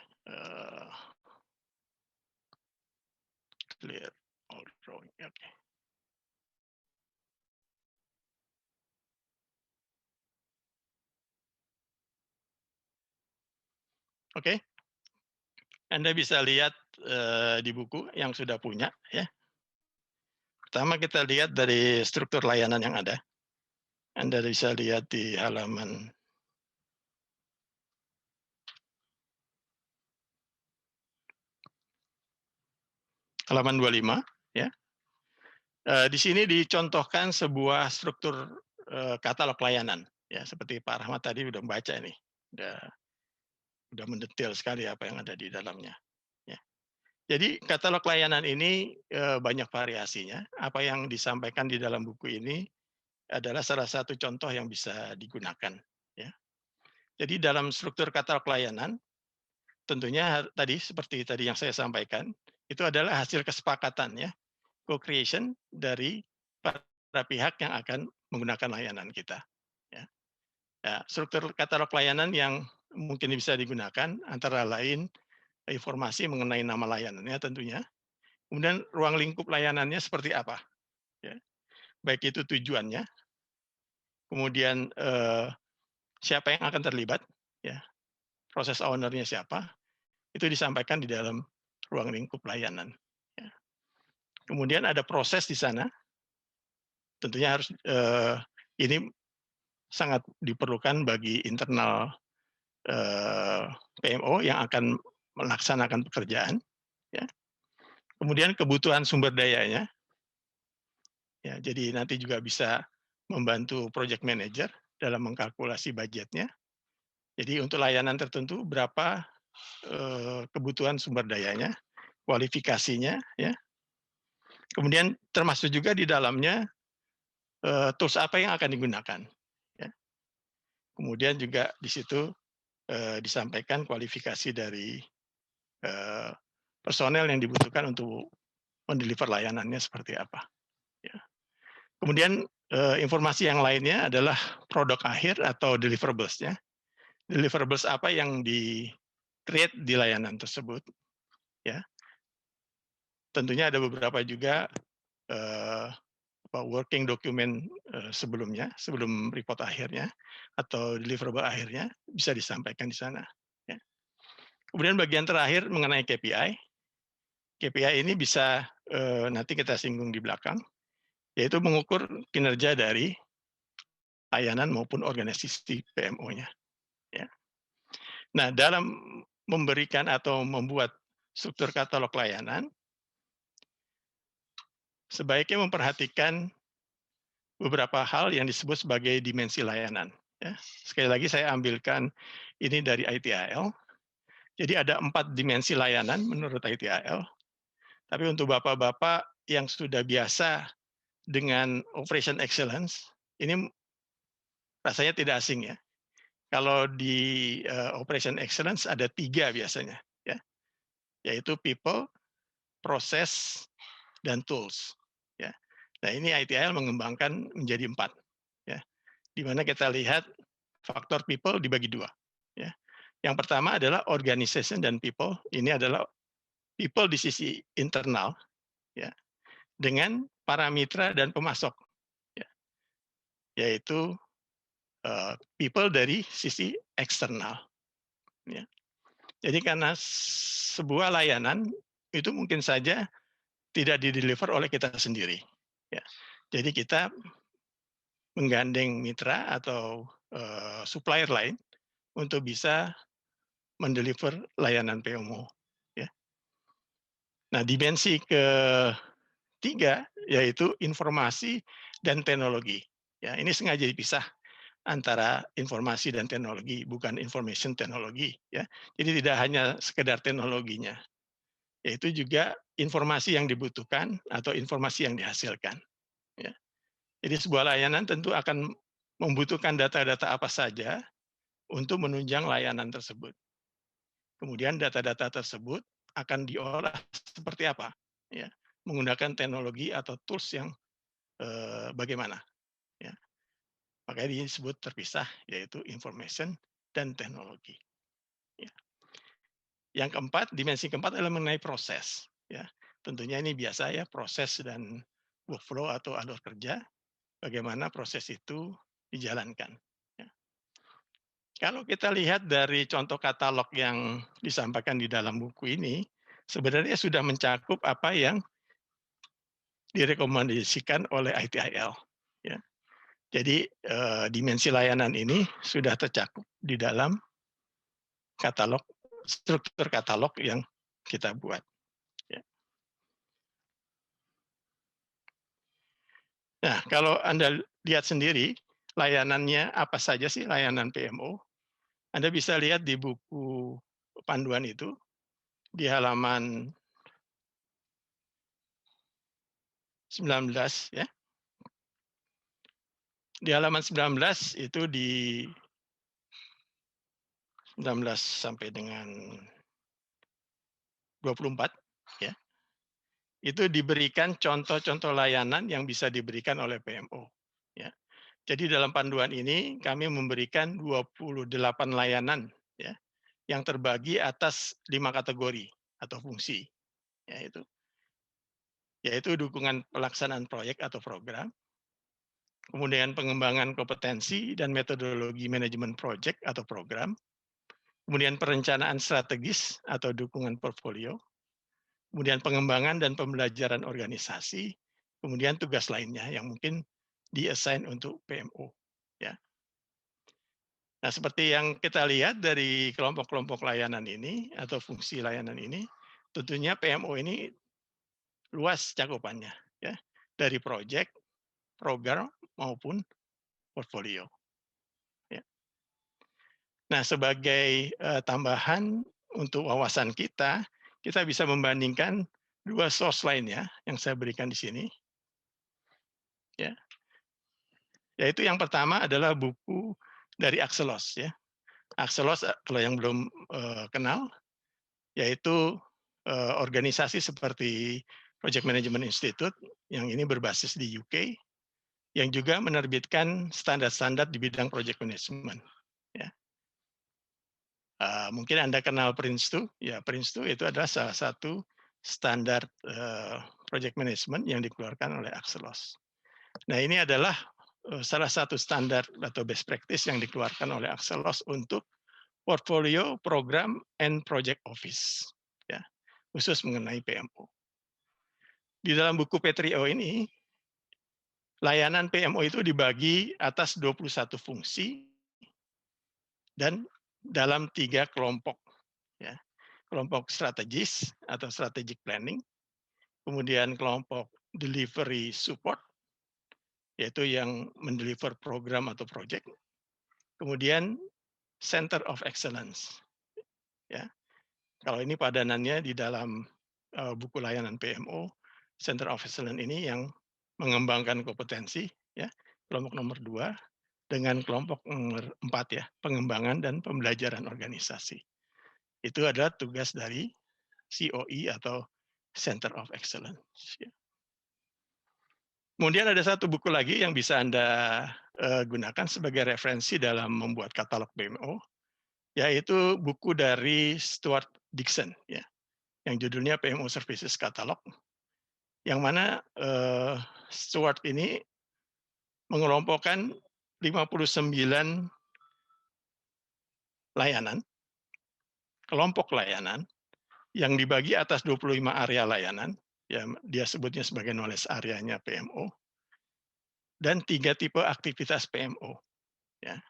Clear all drawing, oke. Oke. Anda bisa lihat di buku yang sudah punya ya. Pertama kita lihat dari struktur layanan yang ada. Anda bisa lihat di halaman halaman 25 ya. Di sini dicontohkan sebuah struktur katalog layanan ya, seperti Pak Rahmat tadi udah membaca ini. Udah mendetail sekali apa yang ada di dalamnya ya. Jadi katalog layanan ini banyak variasinya. Apa yang disampaikan di dalam buku ini adalah salah satu contoh yang bisa digunakan ya. Jadi dalam struktur katalog layanan tentunya tadi seperti tadi yang saya sampaikan itu adalah hasil kesepakatan ya, co-creation dari para pihak yang akan menggunakan layanan kita ya. Ya, struktur katalog layanan yang mungkin bisa digunakan antara lain informasi mengenai nama layanannya tentunya. Kemudian ruang lingkup layanannya seperti apa ya. Baik itu tujuannya, kemudian siapa yang akan terlibat ya, proses owner-nya siapa, itu disampaikan di dalam ruang lingkup layanan ya. Kemudian ada proses di sana, tentunya harus ini sangat diperlukan bagi internal PMO yang akan melaksanakan pekerjaan ya. Kemudian kebutuhan sumber dayanya ya, jadi nanti juga bisa membantu project manager dalam mengkalkulasi budgetnya. Jadi untuk layanan tertentu berapa kebutuhan sumber dayanya, kualifikasinya ya. Kemudian termasuk juga di dalamnya tools apa yang akan digunakan ya. Kemudian juga di situ disampaikan kualifikasi dari personel yang dibutuhkan untuk mendeliver layanannya seperti apa ya. Kemudian informasi yang lainnya adalah produk akhir atau deliverables-nya. Deliverables apa yang di-create di layanan tersebut ya. Tentunya ada beberapa juga working document sebelumnya, sebelum report akhirnya atau deliverable akhirnya bisa disampaikan di sana ya. Kemudian bagian terakhir mengenai KPI. KPI ini bisa nanti kita singgung di belakang, yaitu mengukur kinerja dari layanan maupun organisasi PMO-nya ya. Nah, dalam memberikan atau membuat struktur katalog layanan, sebaiknya memperhatikan beberapa hal yang disebut sebagai dimensi layanan ya. Sekali lagi saya ambilkan ini dari ITIL. Jadi ada 4 dimensi layanan menurut ITIL. Tapi untuk bapak-bapak yang sudah biasa dengan operation excellence, ini rasanya tidak asing ya. Kalau di operation excellence ada 3 biasanya ya, yaitu people, process, dan tools ya. Nah ini ITIL mengembangkan menjadi 4 ya, di mana kita lihat faktor people dibagi 2 ya. Yang pertama adalah organization dan people. Ini adalah people di sisi internal ya, dengan para mitra dan pemasok ya, yaitu people dari sisi eksternal ya. Jadi karena sebuah layanan itu mungkin saja tidak dideliver oleh kita sendiri ya. Jadi kita menggandeng mitra atau supplier lain untuk bisa mendeliver layanan PMO ya. Nah, dimensi ketiga yaitu informasi dan teknologi. Ya, ini sengaja dipisah antara informasi dan teknologi, bukan information teknologi ya. Jadi tidak hanya sekedar teknologinya, yaitu juga informasi yang dibutuhkan atau informasi yang dihasilkan ya. Jadi sebuah layanan tentu akan membutuhkan data-data apa saja untuk menunjang layanan tersebut. Kemudian data-data tersebut akan diolah seperti apa ya, menggunakan teknologi atau tools yang bagaimana ya. Makanya disebut terpisah, yaitu information dan teknologi ya. Yang keempat, dimensi keempat adalah mengenai proses ya. Tentunya ini biasa ya, proses dan workflow atau alur kerja, bagaimana proses itu dijalankan ya. Kalau kita lihat dari contoh katalog yang disampaikan di dalam buku ini, sebenarnya sudah mencakup apa yang direkomendasikan oleh ITIL. Ya. Jadi dimensi layanan ini sudah tercakup di dalam katalog, struktur katalog yang kita buat. Ya. Nah, kalau Anda lihat sendiri, layanannya apa saja sih layanan PMO? Anda bisa lihat di buku panduan itu, di halaman 19 ya. Di halaman 19 itu di 19 sampai dengan 24 ya. Itu diberikan contoh-contoh layanan yang bisa diberikan oleh PMO ya. Jadi dalam panduan ini kami memberikan 28 layanan ya yang terbagi atas 5 kategori atau fungsi yaitu dukungan pelaksanaan proyek atau program, kemudian pengembangan kompetensi dan metodologi manajemen proyek atau program, kemudian perencanaan strategis atau dukungan portfolio, kemudian pengembangan dan pembelajaran organisasi, kemudian tugas lainnya yang mungkin di-assign untuk PMO. Ya. Nah, seperti yang kita lihat dari kelompok-kelompok layanan ini atau fungsi layanan ini, tentunya PMO ini luas cakupannya, ya, dari proyek, program maupun portfolio. Ya. Nah, sebagai tambahan untuk wawasan kita bisa membandingkan 2 source lainnya yang saya berikan di sini. Ya. Yaitu yang pertama adalah buku dari Axelos ya. Axelos kalau yang belum kenal yaitu organisasi seperti Project Management Institute yang ini berbasis di UK yang juga menerbitkan standar-standar di bidang project management. Ya. Mungkin Anda kenal Prince2, ya Prince2 itu adalah salah satu standar project management yang dikeluarkan oleh Axelos. Nah ini adalah salah satu standar atau best practice yang dikeluarkan oleh Axelos untuk portfolio, program, and project office, ya, khusus mengenai PMO. Di dalam buku P3O ini, layanan PMO itu dibagi atas 21 fungsi dan dalam 3 kelompok. Ya. Kelompok strategis atau strategic planning, kemudian kelompok delivery support, yaitu yang mendeliver program atau project, kemudian Center of Excellence. Ya. Kalau ini padanannya di dalam buku layanan PMO, Center of Excellence ini yang mengembangkan kompetensi, ya, kelompok nomor 2, dengan kelompok nomor 4 ya, pengembangan dan pembelajaran organisasi. Itu adalah tugas dari COE atau Center of Excellence. Ya. Kemudian ada satu buku lagi yang bisa Anda gunakan sebagai referensi dalam membuat katalog PMO, yaitu buku dari Stuart Dixon, ya, yang judulnya PMO Services Catalog, yang mana Stuart ini mengelompokkan 59 layanan, kelompok layanan, yang dibagi atas 25 area layanan, ya, dia sebutnya sebagai knowledge area-nya PMO, dan 3 tipe aktivitas PMO. Ya.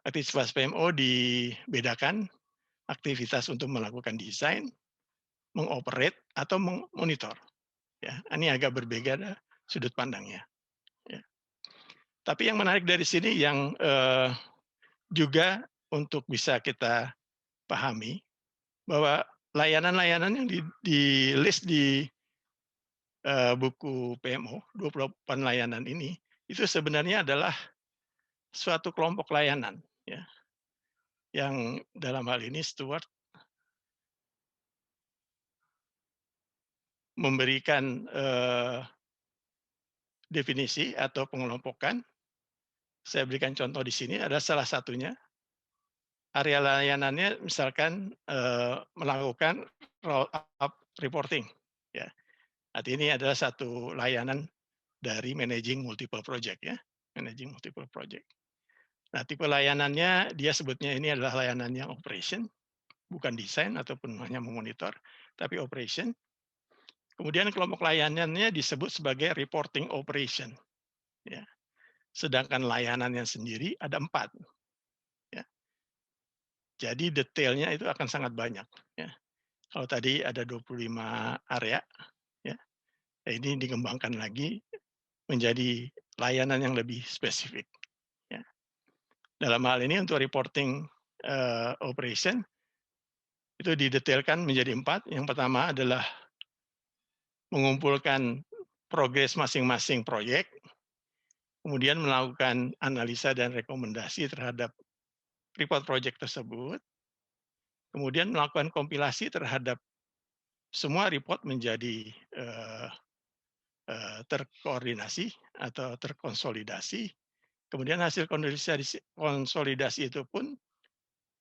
Aktivitas PMO dibedakan aktivitas untuk melakukan desain, mengoperate, atau memonitor. Ya, ini agak berbeda sudut pandangnya. Ya. Tapi yang menarik dari sini yang juga untuk bisa kita pahami bahwa layanan-layanan yang di list di buku PMO, 28 layanan ini, itu sebenarnya adalah suatu kelompok layanan. Ya, yang dalam hal ini Stuart memberikan definisi atau pengelompokan. Saya berikan contoh di sini, ada salah satunya. Area layanannya misalkan melakukan roll up reporting. Ya. Artinya ini adalah satu layanan dari managing multiple project. Ya. Managing multiple project. Nah, tipe layanannya dia sebutnya ini adalah layanan yang operation, bukan desain ataupun hanya memonitor, tapi operation. Kemudian kelompok layanannya disebut sebagai reporting operation. Ya. Sedangkan layanannya sendiri ada 4. Ya. Jadi detailnya itu akan sangat banyak. Ya. Kalau tadi ada 25 area, ya, ini dikembangkan lagi menjadi layanan yang lebih spesifik. Ya. Dalam hal ini untuk reporting operation, itu didetailkan menjadi 4. Yang pertama adalah mengumpulkan progres masing-masing proyek, kemudian melakukan analisa dan rekomendasi terhadap report project tersebut, kemudian melakukan kompilasi terhadap semua report menjadi terkoordinasi atau terkonsolidasi, kemudian hasil konsolidasi itu pun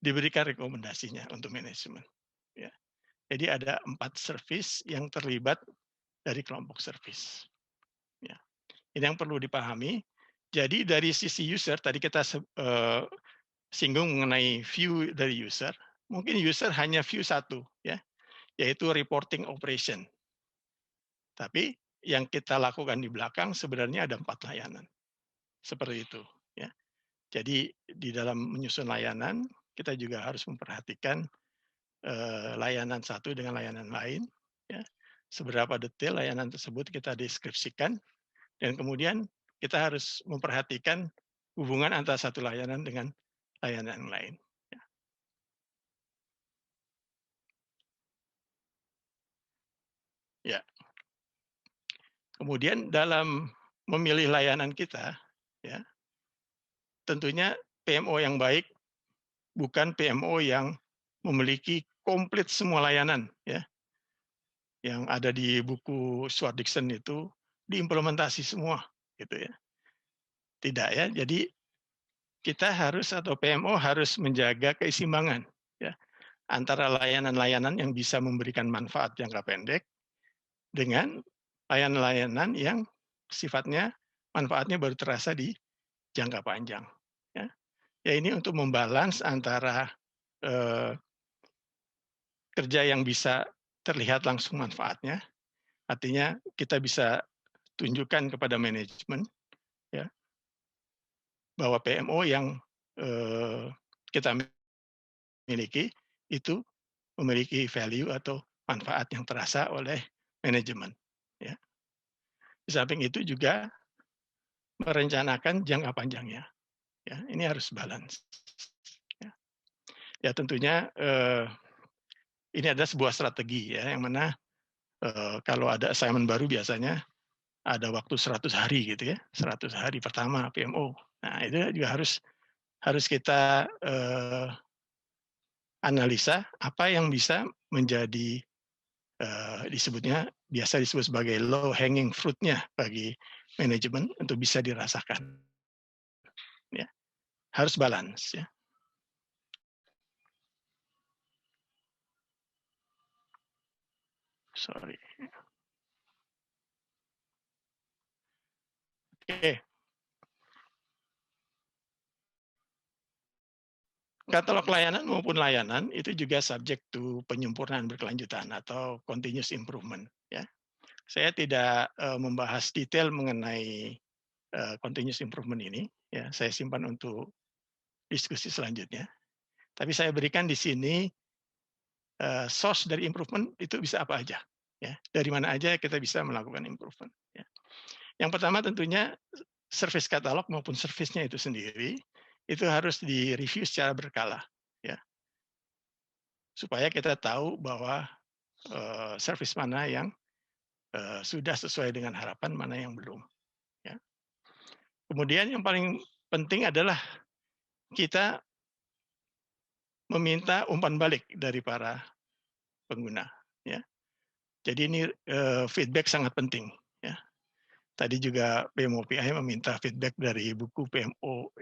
diberikan rekomendasinya untuk manajemen. Ya. Jadi ada 4 service yang terlibat dari kelompok service. Ya. Ini yang perlu dipahami. Jadi dari sisi user, tadi kita singgung mengenai view dari user. Mungkin user hanya view 1, ya, yaitu reporting operation. Tapi yang kita lakukan di belakang sebenarnya ada 4 layanan. Seperti itu. Ya. Jadi di dalam menyusun layanan, kita juga harus memperhatikan layanan satu dengan layanan lain. Ya. Seberapa detail layanan tersebut kita deskripsikan, dan kemudian kita harus memperhatikan hubungan antara satu layanan dengan layanan lain. Ya. Kemudian dalam memilih layanan kita, ya, tentunya PMO yang baik bukan PMO yang memiliki komplit semua layanan, ya, yang ada di buku Sword Dixon itu diimplementasi semua, gitu ya. Tidak, ya. Jadi kita harus atau PMO harus menjaga keseimbangan, ya, antara layanan-layanan yang bisa memberikan manfaat jangka pendek dengan layanan-layanan yang sifatnya manfaatnya baru terasa di jangka panjang. Ya, ya ini untuk membalans antara kerja yang bisa terlihat langsung manfaatnya, artinya kita bisa tunjukkan kepada manajemen, ya, bahwa PMO yang kita miliki itu memiliki value atau manfaat yang terasa oleh manajemen. Ya. Di samping itu juga merencanakan jangka panjangnya. Ya, ini harus balance. Ya, ya tentunya ini adalah sebuah strategi, ya, yang mana kalau ada assignment baru biasanya ada waktu 100 hari gitu, ya, 100 hari pertama PMO. Nah itu juga harus kita analisa apa yang bisa menjadi biasa disebut sebagai low hanging fruit-nya bagi manajemen untuk bisa dirasakan. Ya. Harus balance, ya. Sorry. Oke. Katalog layanan maupun layanan itu juga subject to penyempurnaan berkelanjutan atau continuous improvement. Ya. Saya tidak membahas detail mengenai continuous improvement ini. Ya, saya simpan untuk diskusi selanjutnya. Tapi saya berikan di sini source dari improvement itu bisa apa aja. Ya, dari mana aja kita bisa melakukan improvement. Ya. Yang pertama tentunya service katalog maupun service-nya itu sendiri itu harus direview secara berkala, ya, supaya kita tahu bahwa service mana yang sudah sesuai dengan harapan, mana yang belum. Ya. Kemudian yang paling penting adalah kita meminta umpan balik dari para pengguna. Ya. Jadi ini feedback sangat penting. Ya. Tadi juga PMO PI meminta feedback dari buku PMO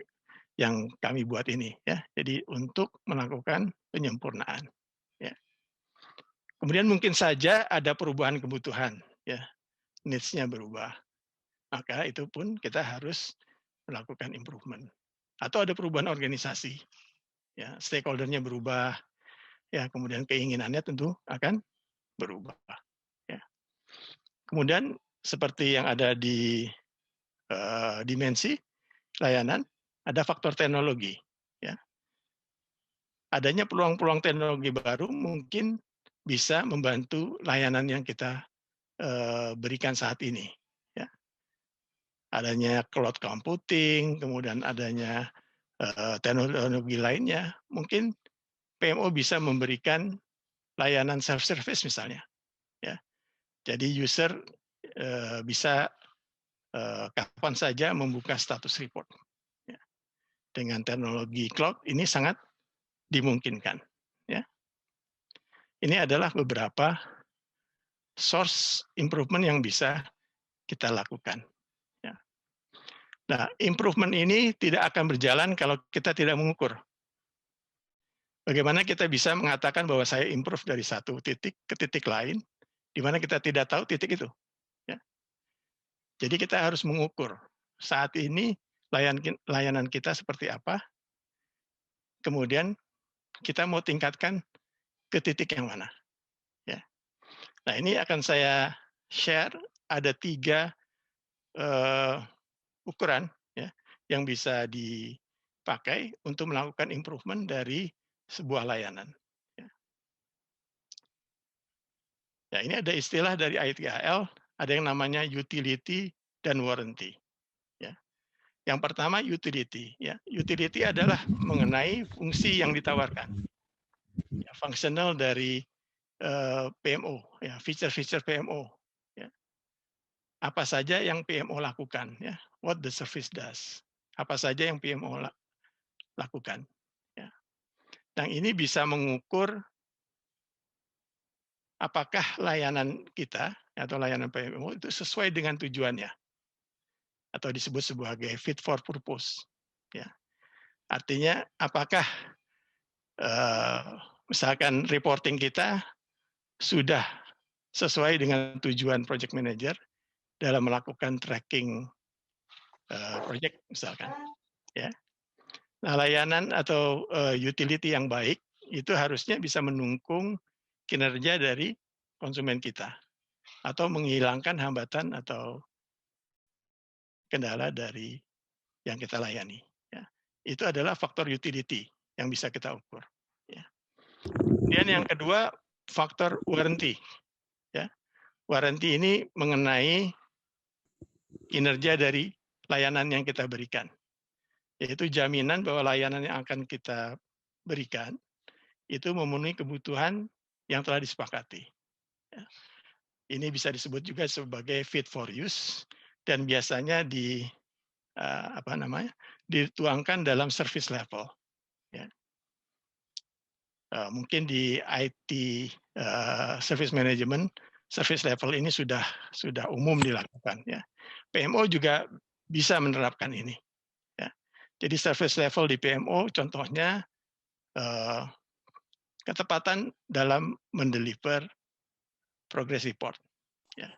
yang kami buat ini, ya. Jadi untuk melakukan penyempurnaan, ya. Kemudian mungkin saja ada perubahan kebutuhan, ya, needs-nya berubah, maka itu pun kita harus melakukan improvement. atau ada perubahan organisasi, ya, stakeholder-nya berubah, ya, kemudian keinginannya tentu akan berubah. Ya. Kemudian seperti yang ada di dimensi layanan, ada faktor teknologi. Ya. Adanya peluang-peluang teknologi baru mungkin bisa membantu layanan yang kita berikan saat ini. Ya. Adanya cloud computing, kemudian adanya teknologi lainnya, mungkin PMO bisa memberikan layanan self-service misalnya. Ya. Jadi user bisa kapan saja membuka status report. Ya. Dengan teknologi cloud ini sangat dimungkinkan. Ya. Ini adalah beberapa source improvement yang bisa kita lakukan. Ya. Nah, improvement ini tidak akan berjalan kalau kita tidak mengukur. Bagaimana kita bisa mengatakan bahwa saya improve dari satu titik ke titik lain, di mana kita tidak tahu titik itu. Ya. Jadi kita harus mengukur saat ini layanan kita seperti apa, kemudian kita mau tingkatkan ke titik yang mana. Ya. Nah, ini akan saya share, ada 3 ukuran ya, yang bisa dipakai untuk melakukan improvement dari sebuah layanan. Ya, ini ada istilah dari ITIL, ada yang namanya utility dan warranty. Ya. Yang pertama utility. Ya. Utility adalah mengenai fungsi yang ditawarkan. Ya, functional dari PMO, ya, feature-feature PMO. Ya. Apa saja yang PMO lakukan, ya, what the service does. Apa saja yang PMO lakukan. Ya. Dan ini bisa mengukur apakah layanan kita atau layanan PMO itu sesuai dengan tujuannya atau disebut sebagai fit for purpose. Ya. Artinya apakah misalkan reporting kita sudah sesuai dengan tujuan project manager dalam melakukan tracking project misalkan. Ya. Nah, layanan atau utility yang baik itu harusnya bisa mendukung kinerja dari konsumen kita atau menghilangkan hambatan atau kendala dari yang kita layani. Ya. Itu adalah faktor utility yang bisa kita ukur. Ya. Kemudian yang kedua, faktor warranty. Ya. Warranty ini mengenai kinerja dari layanan yang kita berikan. Yaitu jaminan bahwa layanan yang akan kita berikan itu memenuhi kebutuhan yang telah disepakati. Ya. Ini bisa disebut juga sebagai fit for use dan biasanya dituangkan dalam service level. Ya. Mungkin di IT service management, service level ini sudah umum dilakukan. Ya. PMO juga bisa menerapkan ini. Ya. Jadi service level di PMO contohnya ketepatan dalam mendeliver progress report. Ya.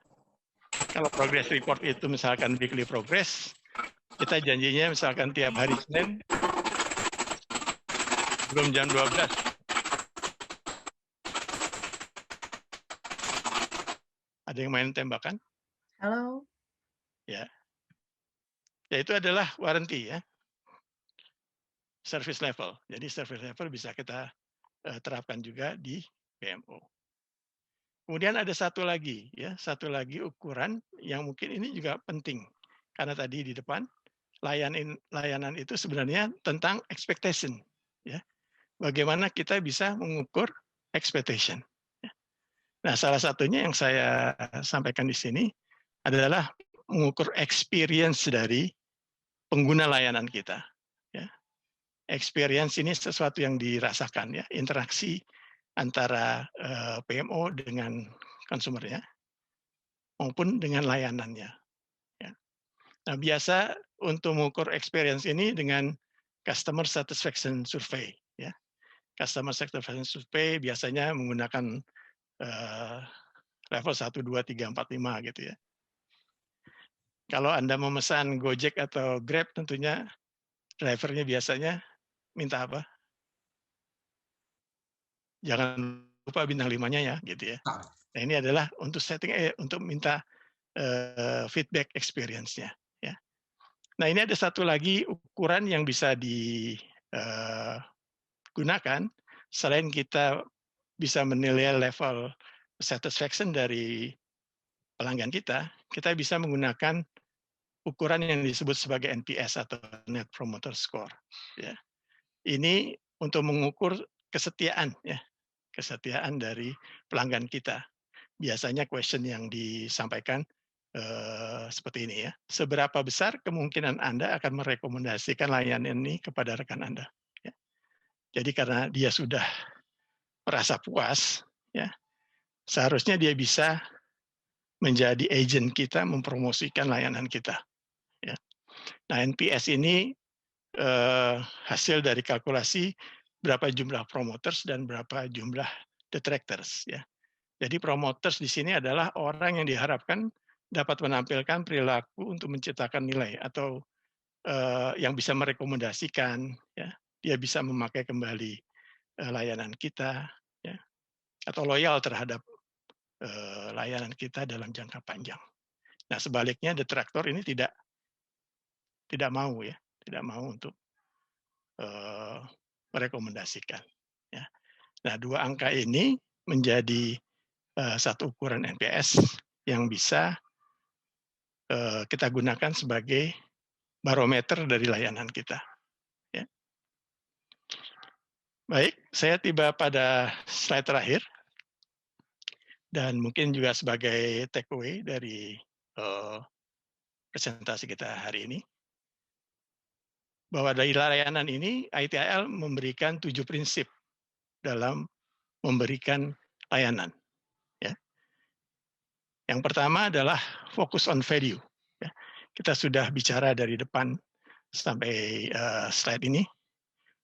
Kalau progress report itu misalkan weekly progress, kita janjinya misalkan tiap hari Senin belum jam 12. Ada yang main tembakan? Halo. Ya. Ya itu adalah warranty ya. Service level. Jadi service level bisa kita terapkan juga di PMO. Kemudian ada satu lagi ukuran yang mungkin ini juga penting karena tadi di depan layanan itu sebenarnya tentang expectation, ya. Bagaimana kita bisa mengukur expectation. Ya. Nah, salah satunya yang saya sampaikan di sini adalah mengukur experience dari pengguna layanan kita. Ya. Experience ini sesuatu yang dirasakan, ya, interaksi antara PMO dengan konsumernya maupun dengan layanannya. Ya. Nah, biasa untuk mengukur experience ini dengan customer satisfaction survey. Ya. Customer satisfaction survey biasanya menggunakan level 1, 2, 3, 4, 5 gitu ya. Kalau Anda memesan Gojek atau Grab tentunya drivernya biasanya minta apa? Jangan lupa bintang 5-nya ya, gitu ya. Nah, ini adalah untuk setting untuk minta feedback experience-nya ya. Nah, ini ada satu lagi ukuran yang bisa digunakan selain kita bisa menilai level satisfaction dari pelanggan kita bisa menggunakan ukuran yang disebut sebagai NPS atau Net Promoter Score ya. Ini untuk mengukur kesetiaan ya, kesetiaan dari pelanggan kita. Biasanya question yang disampaikan seperti ini ya. Seberapa besar kemungkinan Anda akan merekomendasikan layanan ini kepada rekan Anda? Ya. Jadi karena dia sudah merasa puas, ya, seharusnya dia bisa menjadi agent kita mempromosikan layanan kita. Ya. Nah, NPS ini hasil dari kalkulasi berapa jumlah promoters dan berapa jumlah detractors. Ya. Jadi promoters di sini adalah orang yang diharapkan dapat menampilkan perilaku untuk menciptakan nilai atau yang bisa merekomendasikan, ya, dia bisa memakai kembali layanan kita, ya, atau loyal terhadap layanan kita dalam jangka panjang. Nah, sebaliknya detraktor ini tidak mau ya, tidak mau untuk merekomendasikan. Ya. Nah, dua angka ini menjadi satu ukuran NPS yang bisa kita gunakan sebagai barometer dari layanan kita. Ya. Baik, saya tiba pada slide terakhir dan mungkin juga sebagai takeaway dari presentasi kita hari ini, bahwa dari layanan ini ITIL memberikan 7 prinsip dalam memberikan layanan. Ya. Yang pertama adalah fokus on value. Ya. Kita sudah bicara dari depan sampai slide ini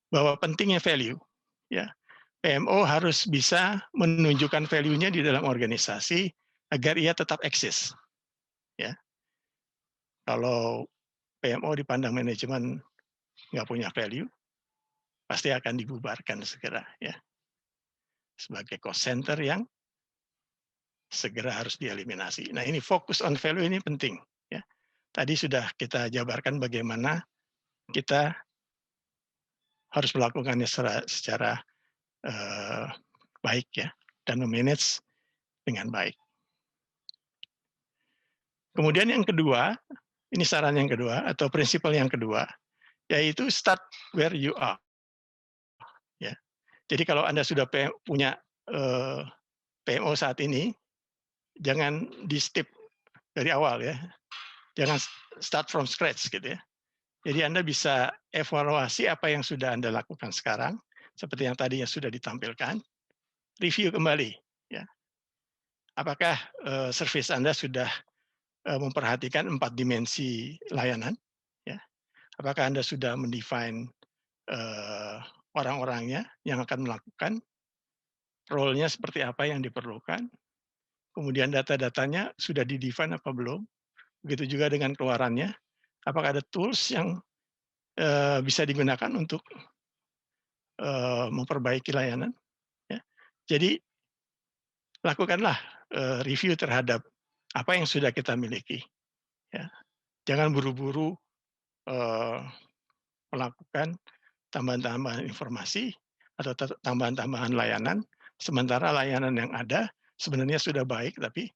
bahwa pentingnya value. Ya. PMO harus bisa menunjukkan value-nya di dalam organisasi agar ia tetap eksis. Ya. Kalau PMO dipandang manajemen nggak punya value, pasti akan dibubarkan segera. Ya. Sebagai cost center yang segera harus dieliminasi. Nah, ini fokus on value ini penting. Ya. Tadi sudah kita jabarkan bagaimana kita harus melakukannya secara baik ya, dan memanage dengan baik. Kemudian yang kedua, ini saran yang kedua atau prinsipal yang kedua, yaitu start where you are. Ya. Jadi kalau Anda sudah punya PMO saat ini, jangan di skip dari awal ya. Jangan start from scratch gitu ya. Jadi Anda bisa evaluasi apa yang sudah Anda lakukan sekarang, seperti yang tadi yang sudah ditampilkan, review kembali. Ya. Apakah service Anda sudah memperhatikan 4 dimensi layanan? Ya. Apakah Anda sudah mendefine orang-orangnya yang akan melakukan, role-nya seperti apa yang diperlukan, kemudian data-datanya sudah di-define apa belum, begitu juga dengan keluarannya, apakah ada tools yang bisa digunakan untuk memperbaiki layanan. Ya. Jadi lakukanlah review terhadap apa yang sudah kita miliki. Ya. Jangan buru-buru melakukan tambahan-tambahan informasi atau tambahan-tambahan layanan, sementara layanan yang ada sebenarnya sudah baik tapi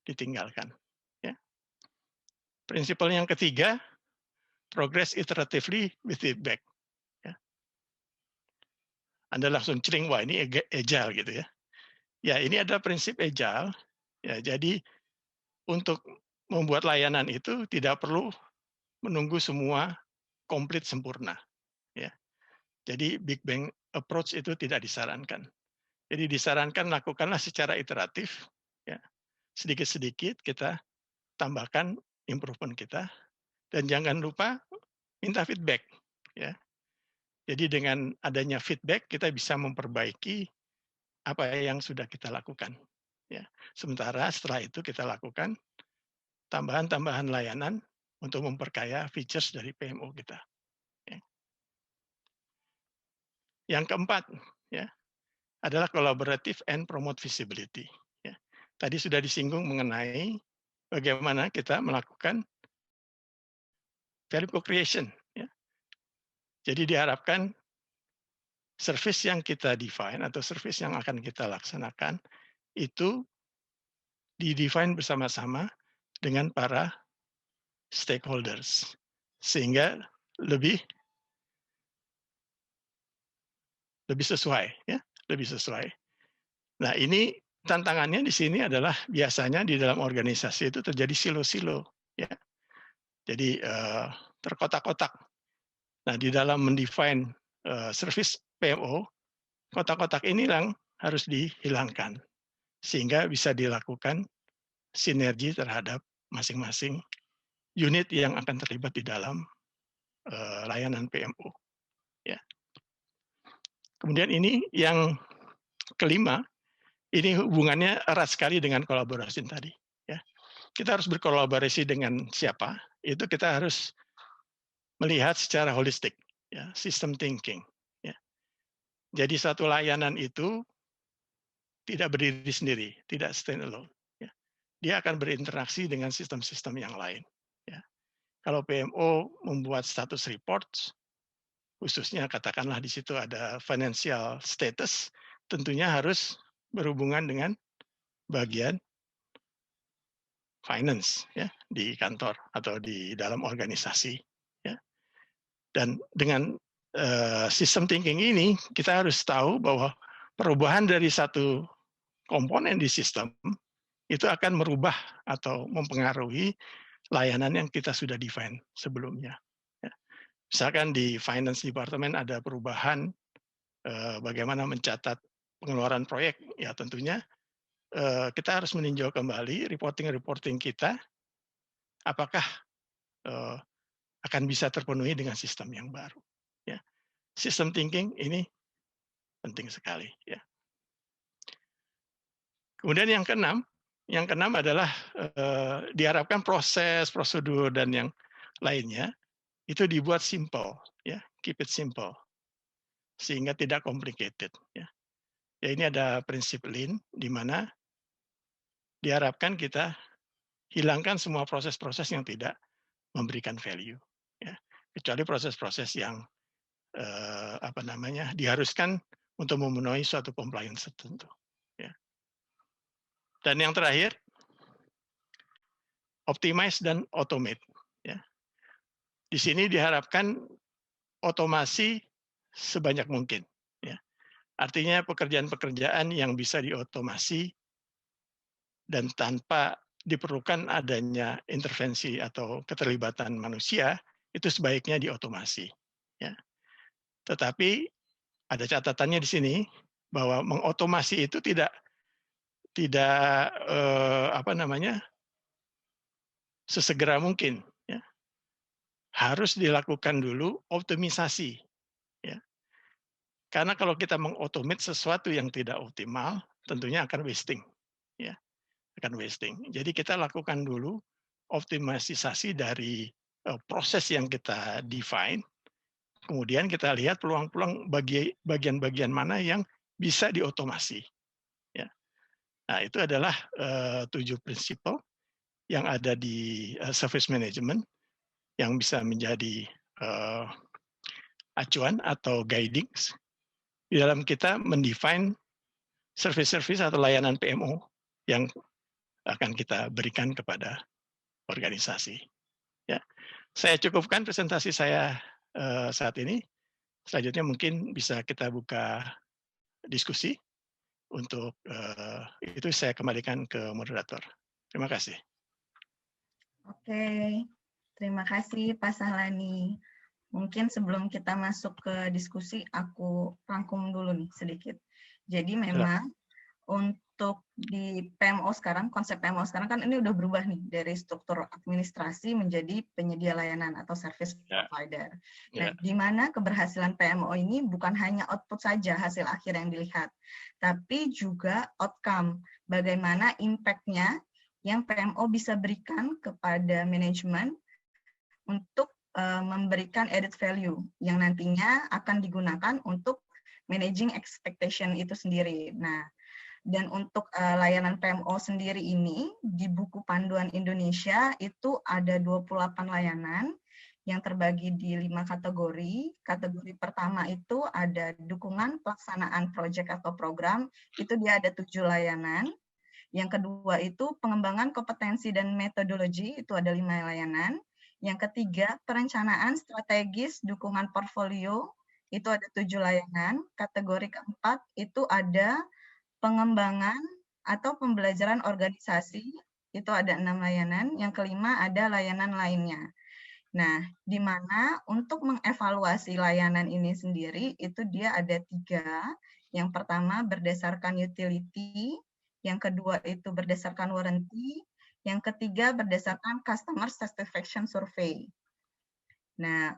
ditinggalkan. Ya. Prinsipal yang ketiga, progress iteratively with feedback. Ya. Anda langsung cering, wah ini agile gitu ya. Ya, ini ada prinsip agile. Ya, jadi untuk membuat layanan itu tidak perlu menunggu semua komplit sempurna. Ya. Jadi Big Bang approach itu tidak disarankan. Jadi disarankan lakukanlah secara iteratif. Ya. Sedikit-sedikit kita tambahkan improvement kita. Dan jangan lupa minta feedback. Ya. Jadi dengan adanya feedback kita bisa memperbaiki apa yang sudah kita lakukan. Ya. Sementara setelah itu kita lakukan tambahan-tambahan layanan untuk memperkaya features dari PMO kita. Ya. Yang keempat, ya, adalah collaborative and promote visibility. Ya. Tadi sudah disinggung mengenai bagaimana kita melakukan value co-creation. Ya. Jadi diharapkan service yang kita define atau service yang akan kita laksanakan itu di-define bersama-sama dengan para stakeholders, sehingga lebih sesuai, ya, lebih sesuai. Nah, ini tantangannya di sini adalah biasanya di dalam organisasi itu terjadi silo-silo, ya. Jadi terkotak-kotak. Nah, di dalam mendefine service PMO, kotak-kotak ini yang harus dihilangkan sehingga bisa dilakukan sinergi terhadap masing-masing unit yang akan terlibat di dalam layanan PMO. Ya. Kemudian ini yang kelima, ini hubungannya erat sekali dengan kolaborasi tadi. Ya. Kita harus berkolaborasi dengan siapa? Itu kita harus melihat secara holistik, ya, system thinking. Ya. Jadi satu layanan itu tidak berdiri sendiri, tidak stand alone. Ya. Dia akan berinteraksi dengan sistem-sistem yang lain. Ya. Kalau PMO membuat status reports, khususnya katakanlah di situ ada financial status, tentunya harus berhubungan dengan bagian finance, ya, di kantor atau di dalam organisasi. Ya. Dan dengan sistem thinking ini kita harus tahu bahwa perubahan dari satu komponen di sistem itu akan merubah atau mempengaruhi layanan yang kita sudah define sebelumnya. Ya. Misalkan di finance department ada perubahan bagaimana mencatat pengeluaran proyek, ya tentunya kita harus meninjau kembali reporting kita, apakah akan bisa terpenuhi dengan sistem yang baru. Ya. System thinking ini penting sekali. Ya. Kemudian yang keenam adalah diharapkan proses, prosedur dan yang lainnya itu dibuat simple, ya, keep it simple, sehingga tidak complicated. Ya. Ya, ini ada prinsip Lean di mana diharapkan kita hilangkan semua proses-proses yang tidak memberikan value, ya. Kecuali proses-proses yang diharuskan untuk memenuhi suatu compliance tertentu. Ya. Dan yang terakhir, optimize dan automate. Ya. Di sini diharapkan otomasi sebanyak mungkin. Ya. Artinya pekerjaan-pekerjaan yang bisa diotomasi dan tanpa diperlukan adanya intervensi atau keterlibatan manusia, itu sebaiknya diotomasi. Ya. Tetapi ada catatannya di sini bahwa mengotomasi itu tidak sesegera mungkin. Ya. Harus dilakukan dulu optimisasi. Ya. Karena kalau kita mengotomate sesuatu yang tidak optimal, tentunya akan wasting. Ya. Akan wasting. Jadi kita lakukan dulu optimalisasi dari proses yang kita define, kemudian kita lihat peluang-peluang bagian-bagian mana yang bisa diotomasi. Ya. Nah, itu adalah 7 prinsip yang ada di service management yang bisa menjadi acuan atau guiding di dalam kita mendefine service-service atau layanan PMO yang akan kita berikan kepada organisasi. Ya. Saya cukupkan presentasi saya saat ini. Selanjutnya mungkin bisa kita buka diskusi. Untuk itu saya kembalikan ke moderator. Terima kasih. Oke, terima kasih Pak Sahlani. Mungkin sebelum kita masuk ke diskusi, aku rangkum dulu nih sedikit. Jadi memang untuk di PMO sekarang, konsep PMO sekarang kan ini udah berubah nih dari struktur administrasi menjadi penyedia layanan atau service provider. Nah, di mana keberhasilan PMO ini bukan hanya output saja hasil akhir yang dilihat, tapi juga outcome, bagaimana impact-nya yang PMO bisa berikan kepada manajemen untuk memberikan added value yang nantinya akan digunakan untuk managing expectation itu sendiri. Nah, dan untuk layanan PMO sendiri ini, di buku panduan Indonesia itu ada 28 layanan yang terbagi di 5 kategori. Kategori pertama itu ada dukungan pelaksanaan proyek atau program, itu dia ada 7 layanan. Yang kedua itu pengembangan kompetensi dan metodologi, itu ada 5 layanan. Yang ketiga, perencanaan strategis dukungan portfolio, itu ada 7 layanan. Kategori keempat itu ada pengembangan atau pembelajaran organisasi, itu ada 6 layanan. Yang kelima ada layanan lainnya. Nah, di mana untuk mengevaluasi layanan ini sendiri, itu dia ada 3. Yang pertama berdasarkan utility, yang kedua itu berdasarkan warranty, yang ketiga berdasarkan customer satisfaction survey. Nah,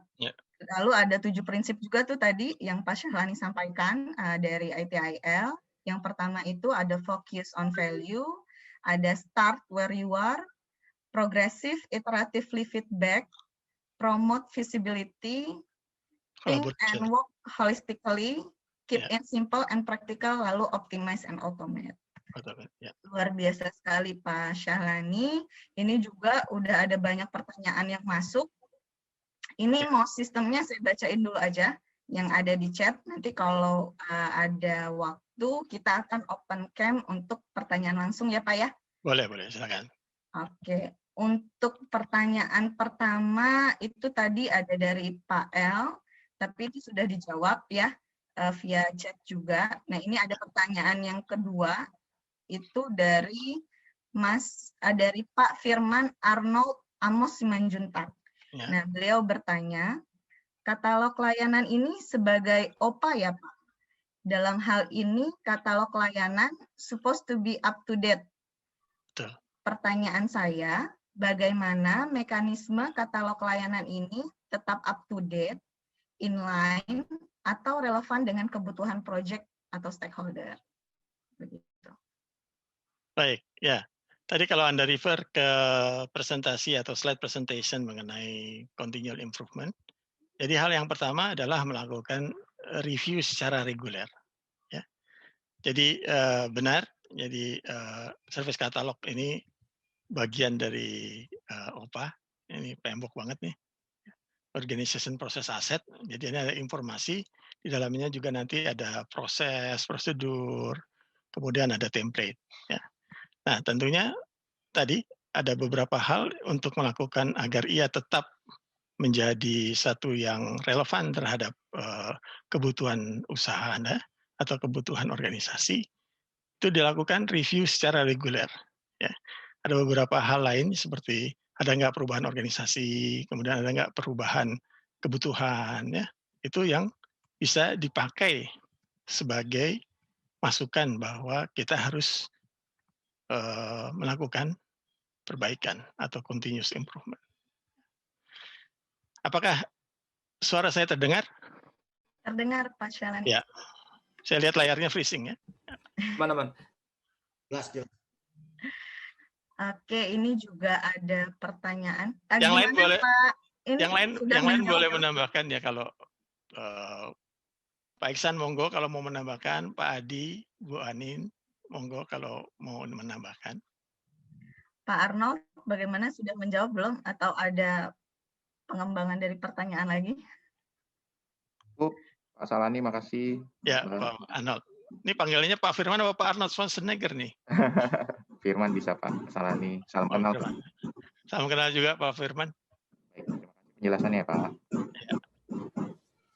lalu ada 7 prinsip juga tuh tadi yang Pak Syahrlani sampaikan dari ITIL. Yang pertama itu ada focus on value, ada start where you are, progressive iteratively feedback, promote visibility, think and work holistically, keep it simple and practical, lalu optimize and automate. Luar biasa sekali Pak Syahrlani. Ini juga udah ada banyak pertanyaan yang masuk. Ini mau sistemnya saya bacain dulu aja yang ada di chat. Nanti kalau ada waktu kita akan open cam untuk pertanyaan langsung ya Pak ya. Boleh, silakan. Oke. Untuk pertanyaan pertama itu tadi ada dari Pak L, tapi itu sudah dijawab ya via chat juga. Nah ini ada pertanyaan yang kedua, itu dari dari Pak Firman Arnold Amos Simanjuntak. Ya. Nah beliau bertanya, katalog layanan ini sebagai OPA ya Pak? Dalam hal ini katalog layanan supposed to be up to date. Betul. Pertanyaan saya, bagaimana mekanisme katalog layanan ini tetap up to date, inline, atau relevan dengan kebutuhan proyek atau stakeholder? Begitu. Baik, ya. Tadi kalau Anda refer ke presentasi atau slide presentation mengenai continual improvement, jadi hal yang pertama adalah melakukan review secara reguler. Ya. Jadi benar, jadi service katalog ini bagian dari OPA, ini PMBOK banget nih, Organization Process Asset. Jadi ini ada informasi, di dalamnya juga nanti ada proses, prosedur, kemudian ada template. Ya. Nah tentunya tadi ada beberapa hal untuk melakukan agar ia tetap menjadi satu yang relevan terhadap kebutuhan usaha Anda atau kebutuhan organisasi, itu dilakukan review secara reguler. Ya. Ada beberapa hal lain seperti ada nggak perubahan organisasi, kemudian ada nggak perubahan kebutuhan, ya itu yang bisa dipakai sebagai masukan bahwa kita harus melakukan perbaikan atau continuous improvement. Apakah suara saya terdengar? Terdengar Pak Syahrlani. Ya, saya lihat layarnya freezing ya. Mana? Jelas. Oke, ini juga ada pertanyaan. Yang lain boleh, Pak? Ini yang lain boleh menambahkan ya kalau Pak Iksan monggo kalau mau menambahkan, Pak Adi, Bu Anin monggo kalau mau menambahkan. Pak Arnold, bagaimana sudah menjawab belum atau ada pengembangan dari pertanyaan lagi? Bu, Pak Salani, makasih. Ya, Pak Arnold. Ini panggilannya Pak Firman atau Pak Arnold Schwarzenegger nih? Firman bisa Pak Salani. Salam kenal. Pak. Salam kenal juga Pak Firman. Baik, terima kasih penjelasannya Pak. Ya.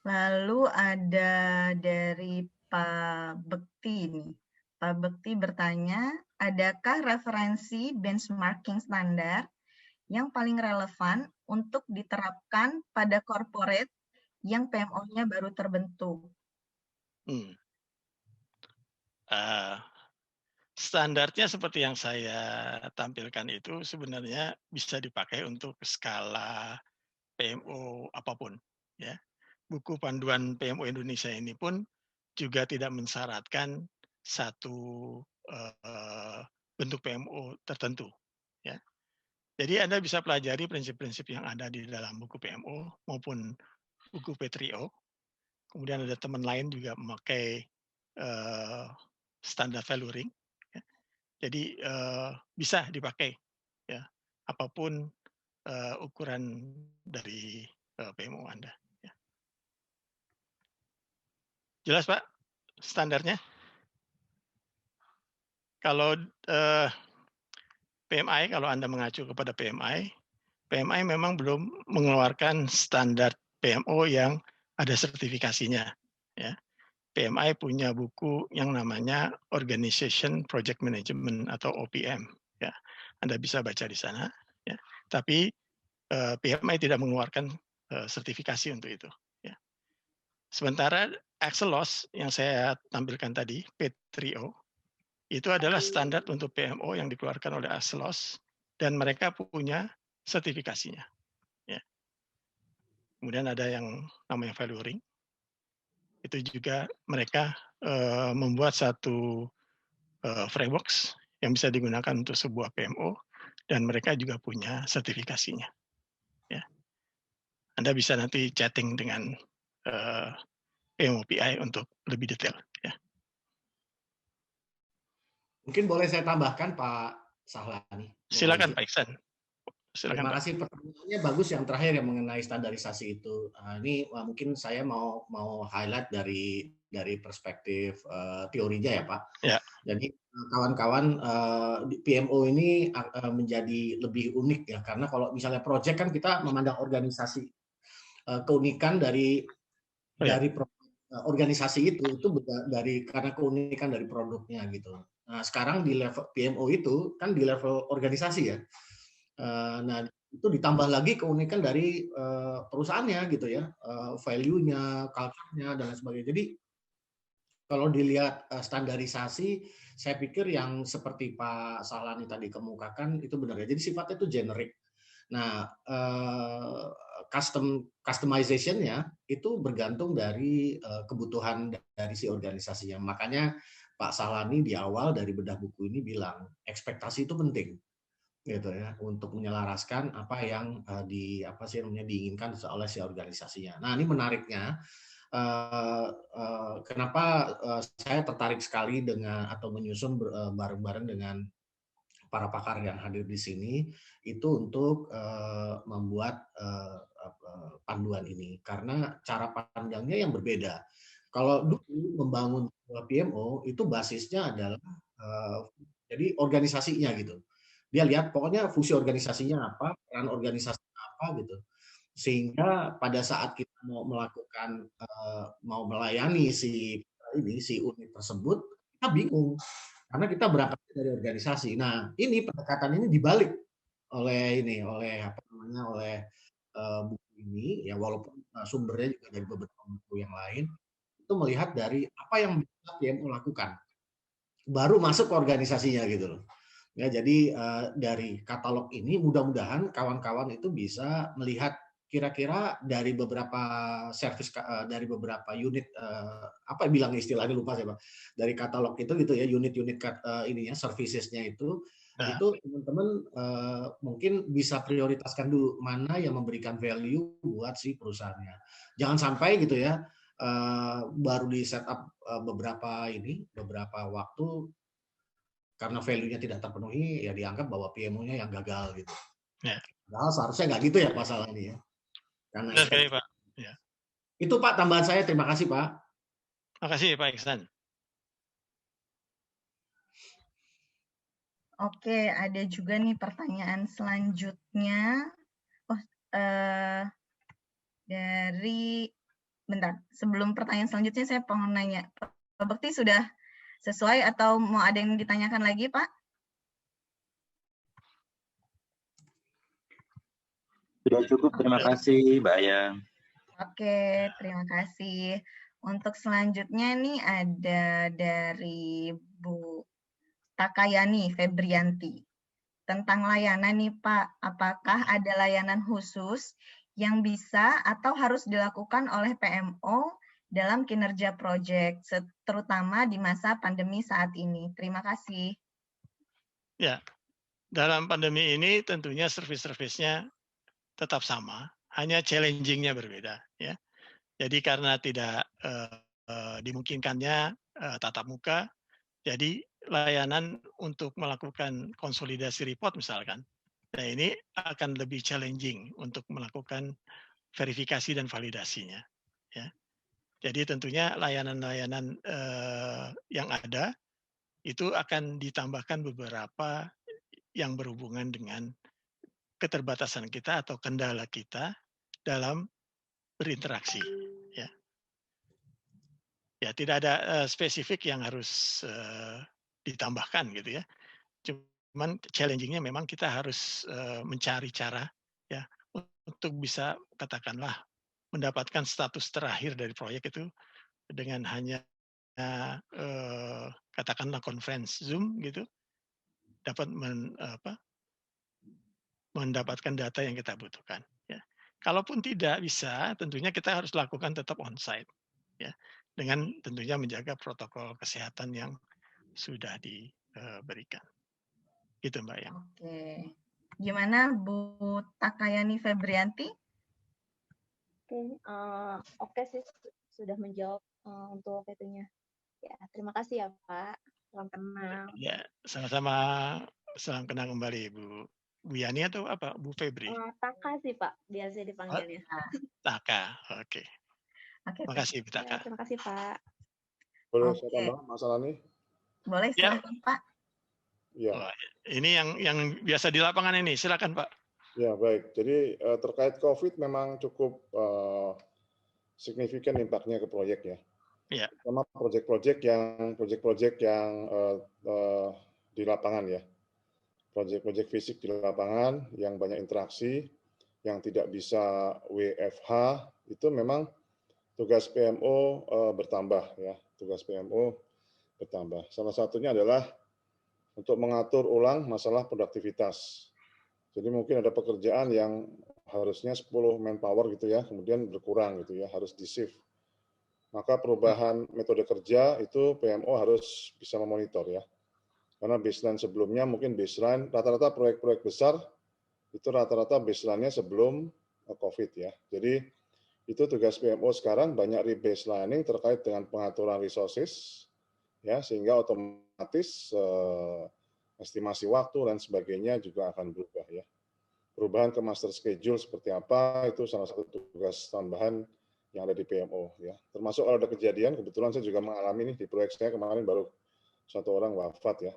Lalu ada dari Pak Bekti nih. Pak Bekti bertanya, adakah referensi benchmarking standar yang paling relevan untuk diterapkan pada corporate yang PMO-nya baru terbentuk? Standarnya seperti yang saya tampilkan itu sebenarnya bisa dipakai untuk skala PMO apapun. Ya. Buku panduan PMO Indonesia ini pun juga tidak mensyaratkan satu bentuk PMO tertentu. Ya. Jadi Anda bisa pelajari prinsip-prinsip yang ada di dalam buku PMO maupun buku P3O. kemudian ada teman lain juga memakai standar valuing. Ya. Jadi bisa dipakai ya apapun ukuran dari PMO Anda. Ya. Jelas Pak standarnya? Kalau PMI, kalau Anda mengacu kepada PMI memang belum mengeluarkan standar PMO yang ada sertifikasinya. Ya. PMI punya buku yang namanya Organization Project Management atau OPM. Ya. Anda bisa baca di sana. Ya. Tapi PMI tidak mengeluarkan sertifikasi untuk itu. Ya. Sementara Axelos yang saya tampilkan tadi, P3O, itu adalah standar untuk PMO yang dikeluarkan oleh Axelos dan mereka punya sertifikasinya. Ya. Kemudian ada yang namanya valuing. Itu juga mereka membuat satu frameworks yang bisa digunakan untuk sebuah PMO dan mereka juga punya sertifikasinya. Ya. Anda bisa nanti chatting dengan PMOPI untuk lebih detail. Ya. Mungkin boleh saya tambahkan Pak Sahlani. Silakan Pak Iksan. Silakan, Terima Pak. kasih, pertanyaannya bagus yang terakhir yang mengenai standarisasi itu. Ini mungkin saya mau highlight dari perspektif teorinya ya Pak. Ya. Jadi kawan-kawan PMO ini menjadi lebih unik ya karena kalau misalnya project kan kita memandang organisasi keunikan dari organisasi itu dari karena keunikan dari produknya gitu. Nah sekarang di level PMO itu kan di level organisasi ya. Nah itu ditambah lagi keunikan dari perusahaannya gitu ya, value-nya, culture-nya dan lain sebagainya. Jadi kalau dilihat standarisasi, saya pikir yang seperti Pak Sahlani tadi kemukakan itu benar ya. Jadi sifatnya itu generik. Nah, customization-nya itu bergantung dari kebutuhan dari si organisasinya. Makanya Pak Sahlani di awal dari bedah buku ini bilang ekspektasi itu penting, gitu ya, untuk menyelaraskan apa yang diinginkan oleh si organisasinya. Nah, ini menariknya. Kenapa saya tertarik sekali dengan atau menyusun bareng-bareng dengan para pakar yang hadir di sini itu untuk membuat panduan ini karena cara pandangnya yang berbeda. Kalau dulu membangun PMO itu basisnya adalah jadi organisasinya gitu. Dia lihat pokoknya fungsi organisasinya apa, peran organisasinya apa gitu. Sehingga pada saat kita mau melakukan mau melayani si unit tersebut kita bingung karena kita berangkat dari organisasi. Nah ini pendekatan ini dibalik oleh buku ini ya walaupun sumbernya juga dari beberapa buku yang lain itu melihat dari apa yang bisa PMO lakukan baru masuk ke organisasinya gitu loh. Ya jadi dari katalog ini mudah-mudahan kawan-kawan itu bisa melihat kira-kira dari beberapa service dari beberapa unit apa bilang istilahnya lupa saya Pak. Dari katalog itu gitu ya unit-unit ininya servicesnya itu teman-teman mungkin bisa prioritaskan dulu mana yang memberikan value buat si perusahaannya. Jangan sampai gitu ya baru di setup beberapa waktu karena value-nya tidak terpenuhi ya dianggap bahwa PMO-nya yang gagal gitu. Ya. Padahal seharusnya nggak gitu ya masalah ini ya. Karena benar sekali Pak. Ya. Itu Pak tambahan saya. Terima kasih Pak. Terima kasih Pak Iksan. Oke, ada juga nih pertanyaan selanjutnya. Bentar, sebelum pertanyaan selanjutnya saya pengen nanya, Pak Bekti sudah sesuai atau mau ada yang ditanyakan lagi Pak? Sudah cukup, terima kasih Mbak Ayang. Oke, terima kasih. Untuk selanjutnya nih ada dari Bu Takayani Febrianti. Tentang layanan nih Pak, apakah ada layanan khusus yang bisa atau harus dilakukan oleh PMO dalam kinerja proyek, terutama di masa pandemi saat ini? Terima kasih. Ya, dalam pandemi ini tentunya service-service-nya tetap sama, hanya challenging-nya berbeda. Ya. Jadi karena tidak dimungkinkannya tatap muka, jadi layanan untuk melakukan konsolidasi report misalkan, nah ini akan lebih challenging untuk melakukan verifikasi dan validasinya. Ya. Jadi tentunya layanan-layanan yang ada itu akan ditambahkan beberapa yang berhubungan dengan keterbatasan kita atau kendala kita dalam berinteraksi. Ya, ya tidak ada spesifik yang harus ditambahkan gitu ya. Cuman challenging-nya memang kita harus mencari cara ya untuk bisa katakanlah mendapatkan status terakhir dari proyek itu dengan hanya katakanlah conference Zoom gitu dapat mendapatkan data yang kita butuhkan. Ya. Kalaupun tidak bisa, tentunya kita harus lakukan tetap onsite, ya, dengan tentunya menjaga protokol kesehatan yang sudah diberikan. Gitu Mbak ya. Oke. Gimana Bu Takayani Febrianti? Oke sih sudah menjawab untuk itunya. Ya, terima kasih ya Pak. Salam kenal. Ya, sama-sama. Salam kenal kembali Bu Yani atau apa? Bu Febri? Taka sih Pak, biasa dipanggilnya. Taka, oke. Terima kasih Bu Taka. Ya, terima kasih Pak. Boleh saya tambah masalah ini? Boleh, silakan Pak. Ya. Oh, ini yang biasa di lapangan ini, silakan Pak. Ya baik, jadi terkait COVID memang cukup signifikan impact-nya ke proyek ya. Ya. Sama proyek-proyek yang di lapangan ya. Proyek-proyek fisik di lapangan yang banyak interaksi, yang tidak bisa WFH, itu memang tugas PMO bertambah ya. Tugas PMO bertambah. Salah satunya adalah untuk mengatur ulang masalah produktivitas. Jadi mungkin ada pekerjaan yang harusnya 10 manpower gitu ya, kemudian berkurang gitu ya, harus di-shift. Maka perubahan metode kerja itu PMO harus bisa memonitor ya. Karena baseline sebelumnya mungkin baseline, rata-rata proyek-proyek besar itu rata-rata baseline-nya sebelum COVID ya. Jadi itu tugas PMO sekarang banyak rebaselining terkait dengan pengaturan resources, ya sehingga otomatis estimasi waktu dan sebagainya juga akan berubah ya. Perubahan ke master schedule seperti apa itu salah satu tugas tambahan yang ada di PMO ya. Termasuk kalau ada kejadian, kebetulan saya juga mengalami ini di proyek saya kemarin baru satu orang wafat ya.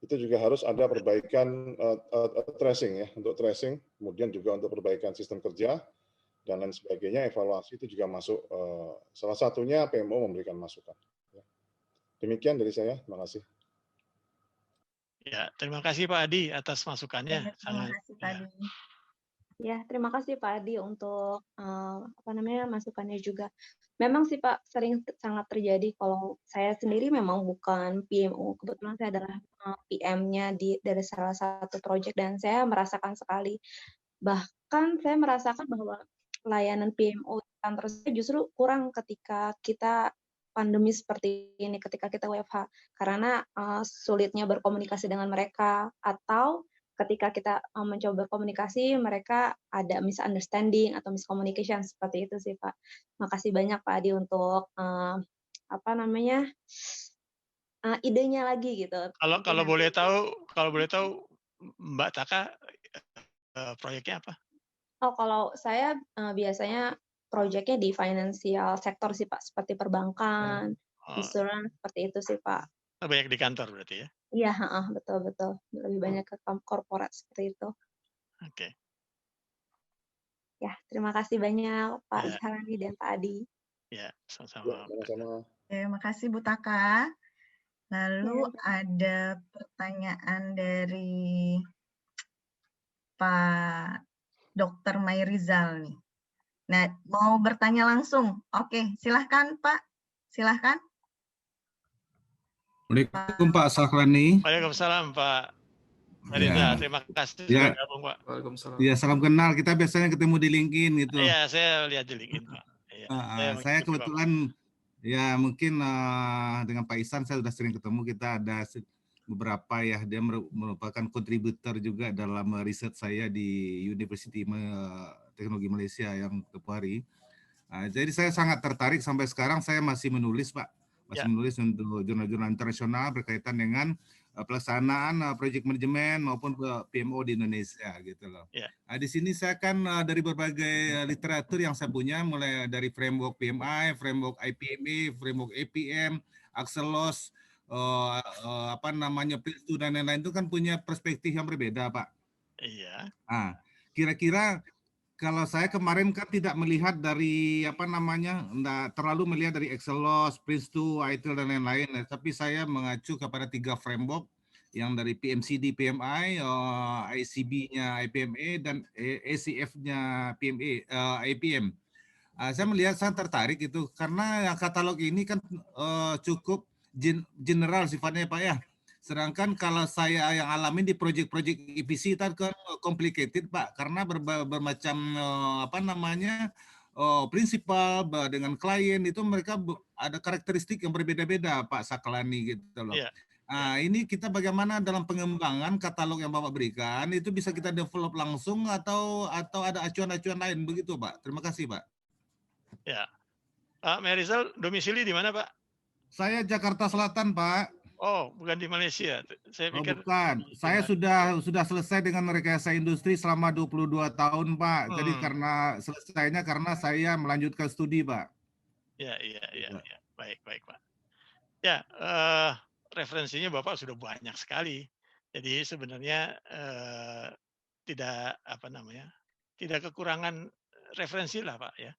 Itu juga harus ada perbaikan tracing ya, untuk tracing, kemudian juga untuk perbaikan sistem kerja dan lain sebagainya, evaluasi itu juga masuk. Salah satunya PMO memberikan masukan. Demikian dari saya, terima kasih. Ya, terima kasih Pak Adi atas masukannya. Ya, terima kasih Pak Adi. Ya, terima kasih Pak Adi untuk masukannya juga. Memang sih Pak sering sangat terjadi kalau saya sendiri memang bukan PMO, kebetulan saya adalah PM-nya dari salah satu proyek dan saya merasakan sekali. Bahkan saya merasakan bahwa layanan PMO kantor saya justru kurang ketika kita pandemi seperti ini, ketika kita WFH, karena sulitnya berkomunikasi dengan mereka, atau ketika kita mencoba berkomunikasi, mereka ada misunderstanding atau miscommunication, seperti itu sih Pak. Makasih banyak Pak Adi untuk idenya lagi gitu. Kalau boleh tahu Mbak Taka proyeknya apa? Oh, kalau saya biasanya proyeknya di financial sektor sih Pak, seperti perbankan, insurance, seperti itu sih Pak. Banyak di kantor berarti ya? Iya, betul. Lebih banyak ke korporat seperti itu. Oke. Ya, terima kasih banyak Pak Zahrani dan Pak Adi. Ya, sama-sama. Terima kasih Bu Taka. Lalu ada pertanyaan dari Pak Dr. Mayrizal nih. Nah, mau bertanya langsung. Oke, silahkan Pak. Silahkan. Waalaikumsalam Pak Zahrani. Waalaikumsalam Pak Mayrizal. Terima kasih sudah gabung Pak. Waalaikumsalam. Ya, salam kenal. Kita biasanya ketemu di LinkedIn gitu. Iya, saya lihat di LinkedIn Pak. Ya, saya kebetulan ya mungkin dengan Pak Ihsan saya sudah sering ketemu. Kita ada beberapa ya, dia merupakan kontributor juga dalam riset saya di University Teknologi Malaysia yang tempoh hari. Jadi saya sangat tertarik sampai sekarang saya masih menulis Pak, masih menulis untuk jurnal-jurnal internasional berkaitan dengan pelaksanaan project manajemen maupun PMO di Indonesia gitu loh. Di sini saya kan dari berbagai literatur yang saya punya, mulai dari framework PMI, framework IPMA, framework APM, Axelos, apa namanya PRINCE2 dan lain-lain itu kan punya perspektif yang berbeda Pak. Iya. Nah, kira-kira kalau saya kemarin kan tidak melihat dari apa namanya, enggak terlalu melihat dari Axelos, PRINCE2, ITIL dan lain-lain, tapi saya mengacu kepada 3 framework yang dari PMCD PMI, ICB-nya IPMA dan ACF-nya PMA IPM. Saya melihat saya tertarik itu karena yang katalog ini kan cukup general sifatnya Pak ya. Sedangkan kalau saya yang alamin di project-project EPC itu kan complicated Pak, karena bermacam apa namanya prinsipal dengan klien itu mereka ada karakteristik yang berbeda-beda Pak Saklani gitu loh. Ini kita bagaimana dalam pengembangan katalog yang Bapak berikan itu bisa kita develop langsung atau ada acuan-acuan lain begitu Pak. Terima kasih Pak. Ya, Pak Merizal domisili di mana Pak? Saya Jakarta Selatan Pak. Oh, bukan di Malaysia. Saya pikir bukan. Saya sudah selesai dengan rekayasa industri selama 22 tahun, Pak. Jadi karena selesainya karena saya melanjutkan studi, Pak. Ya. Baik, Pak. Ya, referensinya Bapak sudah banyak sekali. Jadi sebenarnya tidak kekurangan referensi lah, Pak ya.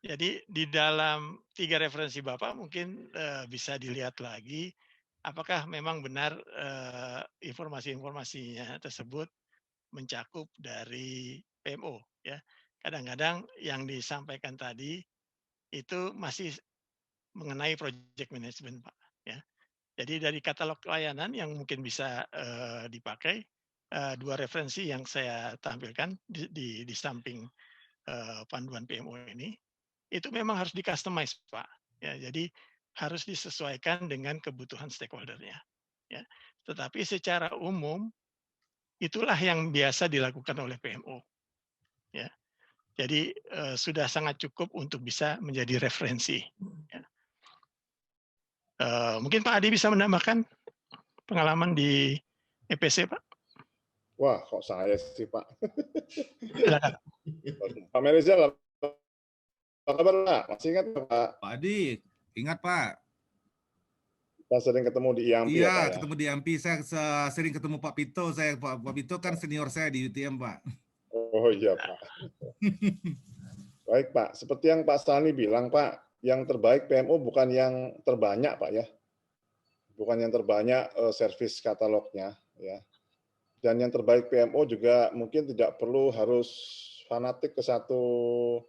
Jadi di dalam 3 referensi Bapak mungkin bisa dilihat lagi apakah memang benar informasi-informasinya tersebut mencakup dari PMO ya. Kadang-kadang yang disampaikan tadi itu masih mengenai project management Pak ya. Jadi dari katalog layanan yang mungkin bisa dipakai 2 referensi yang saya tampilkan di samping panduan PMO ini itu memang harus di-customize Pak ya. Jadi harus disesuaikan dengan kebutuhan stakeholder-nya. Ya. Tetapi secara umum, itulah yang biasa dilakukan oleh PMO. Ya. Jadi sudah sangat cukup untuk bisa menjadi referensi. Ya. Mungkin Pak Adi bisa menambahkan pengalaman di EPC, Pak? Wah, kok saya sih, Pak? Pak Merizal, apa kabar, Pak? Masih ingat, Pak? Pak Adi, ingat, Pak. Kita sering ketemu di IAMPI iya, ya, Pak, ya? ketemu di IAMPI. Saya sering ketemu Pak Pito. Pak Pito kan senior saya di UTM, Pak. Oh iya, Pak. Baik, Pak. Seperti yang Pak Sani bilang, Pak, yang terbaik PMO bukan yang terbanyak, Pak, ya. Bukan yang terbanyak servis katalognya, ya. Dan yang terbaik PMO juga mungkin tidak perlu harus fanatik ke satu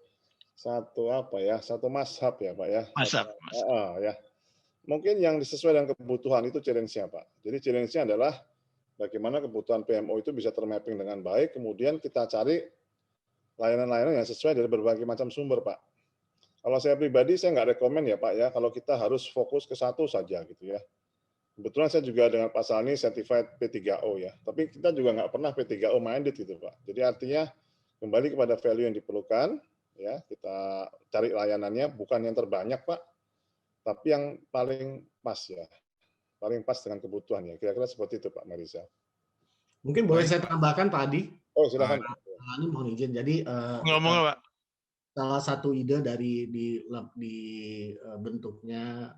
mazhab ya, Pak, ya. Mazhab. Ya. Mungkin yang sesuai dengan kebutuhan itu challenge-nya, Pak. Jadi challenge-nya adalah bagaimana kebutuhan PMO itu bisa termapping dengan baik, kemudian kita cari layanan-layanan yang sesuai dari berbagai macam sumber, Pak. Kalau saya pribadi, saya nggak rekomen ya, Pak, ya, kalau kita harus fokus ke satu saja, gitu ya. Kebetulan saya juga dengan Pak Sani certified P3O ya, tapi kita juga nggak pernah P3O minded gitu, Pak. Jadi artinya kembali kepada value yang diperlukan, ya, kita cari layanannya bukan yang terbanyak, Pak, tapi yang paling pas ya, paling pas dengan kebutuhan ya. Kira-kira seperti itu Pak Marisa. Mungkin boleh saya tambahkan Pak Adi? Oh silakan. Ini mohon izin. Jadi ngomong Pak. Salah satu ide dari bentuknya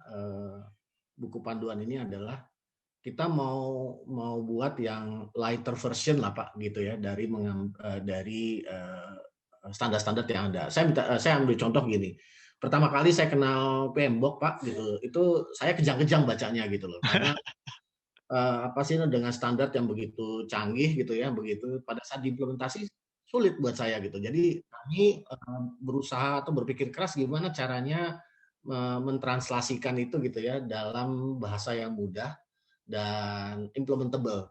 buku panduan ini adalah kita mau buat yang lighter version lah Pak gitu ya dari standar-standar yang ada. Saya ambil contoh gini. Pertama kali saya kenal PMBOK Pak gitu, itu saya kejang-kejang bacanya gitu loh, karena apa sih dengan standar yang begitu canggih gitu ya, begitu pada saat diimplementasi sulit buat saya gitu. Jadi kami berusaha atau berpikir keras gimana caranya mentranslasikan itu gitu ya dalam bahasa yang mudah dan implementable.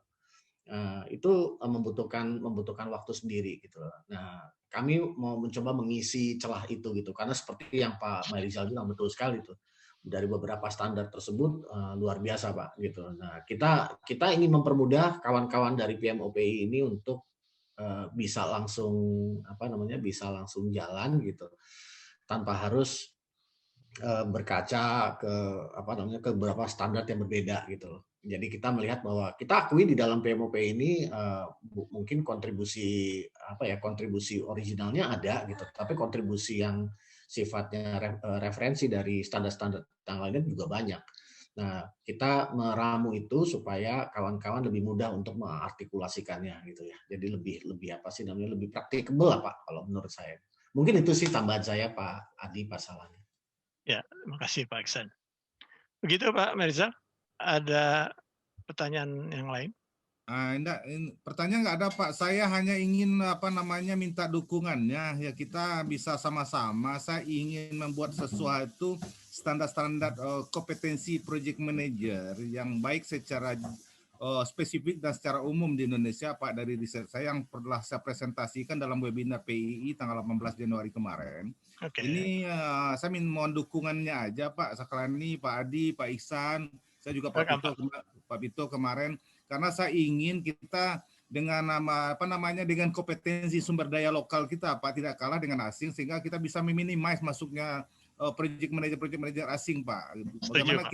Itu membutuhkan waktu sendiri gitu. Nah, kami mau mencoba mengisi celah itu gitu, karena seperti yang Pak Merizal bilang betul sekali itu dari beberapa standar tersebut luar biasa Pak gitu. Nah, kita ingin mempermudah kawan-kawan dari PMOPI ini untuk bisa langsung jalan gitu. tanpa harus berkaca ke ke beberapa standar yang berbeda gitu loh. Jadi kita melihat bahwa kita akui di dalam PMOP ini mungkin kontribusi kontribusi originalnya ada gitu, tapi kontribusi yang sifatnya referensi dari standar-standar yang lainnya juga banyak. Nah, kita meramu itu supaya kawan-kawan lebih mudah untuk mengartikulasikannya gitu ya. Jadi lebih praktikabel lah Pak kalau menurut saya. Mungkin itu sih tambahan saya Pak Adi, Pak Salani. Ya, terima kasih Pak Iksan. Begitu Pak Mirza, ada pertanyaan yang lain? Enggak, pertanyaan nggak ada Pak. Saya hanya ingin minta dukungannya ya, kita bisa sama-sama. Saya ingin membuat sesuatu standar-standar kompetensi project manager yang baik secara spesifik dan secara umum di Indonesia Pak, dari riset saya yang pernah saya presentasikan dalam webinar PII tanggal 18 Januari kemarin. Ini saya mohon dukungannya aja Pak Sakrani, Pak Adi, Pak Iksan, saya juga Pak Bito kemarin. Karena saya ingin kita dengan dengan kompetensi sumber daya lokal kita Pak, tidak kalah dengan asing, sehingga kita bisa meminimais masuknya project manager asing Pak. Bagaimana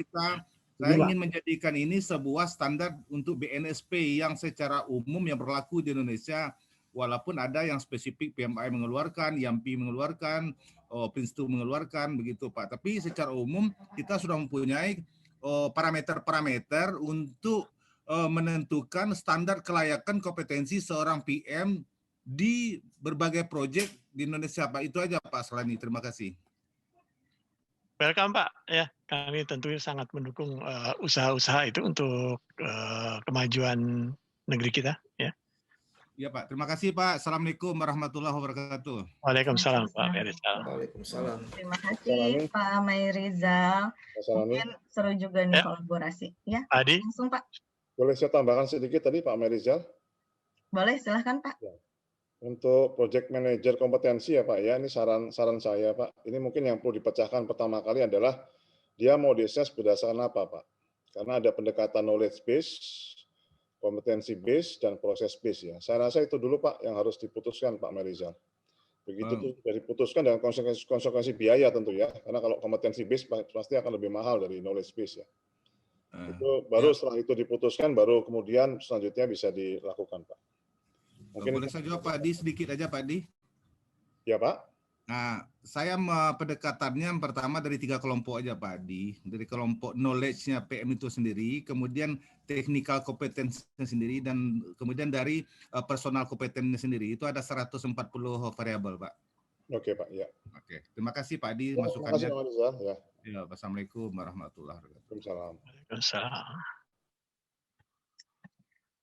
saya ingin menjadikan ini sebuah standar untuk BNSP yang secara umum yang berlaku di Indonesia, walaupun ada yang spesifik PMI mengeluarkan, YAMPI mengeluarkan, Prince2 mengeluarkan begitu Pak. Tapi secara umum kita sudah mempunyai parameter-parameter untuk menentukan standar kelayakan kompetensi seorang PM di berbagai proyek di Indonesia Pak. Itu aja Pak Salani, terima kasih. Welcome Pak, ya kami tentunya sangat mendukung usaha-usaha itu untuk kemajuan negeri kita. Ya. Ya Pak, terima kasih Pak. Assalamualaikum warahmatullahi wabarakatuh. Waalaikumsalam Pak Rizal. Waalaikumsalam. Terima kasih Pak Mayrizal. Mungkin seru juga nih kolaborasi. Ya, Adi. langsung Pak. Boleh saya tambahkan sedikit tadi Pak Mayrizal? Boleh, silahkan Pak. Ya. Untuk project manager kompetensi ya Pak ya, ini saran saya Pak. Ini mungkin yang perlu dipecahkan pertama kali adalah dia mau diassess berdasarkan apa Pak? Karena ada pendekatan knowledge base, kompetensi base, dan proses base ya. Saya rasa itu dulu Pak yang harus diputuskan Pak Mayrizal. Begitu tuh diputuskan dengan konsekuensi biaya tentu ya. Karena kalau kompetensi base pasti akan lebih mahal dari knowledge base ya. Itu baru setelah itu diputuskan, baru kemudian selanjutnya bisa dilakukan Pak. Mungkin boleh saya jawab Pak Adi sedikit aja Pak Adi? Ya Pak. Nah, saya pendekatannya yang pertama dari 3 kelompok aja Pak Adi. Dari kelompok knowledge-nya PM itu sendiri, kemudian technical kompetensinya sendiri, dan kemudian dari personal kompetensinya sendiri. Itu ada 140 variabel Pak. Oke Pak, ya. Oke, terima kasih Pak Adi Ya, masukannya. terima kasih Pak Rizal. Ya, Assalamualaikum warahmatullahi wabarakatuh. Waalaikumsalam.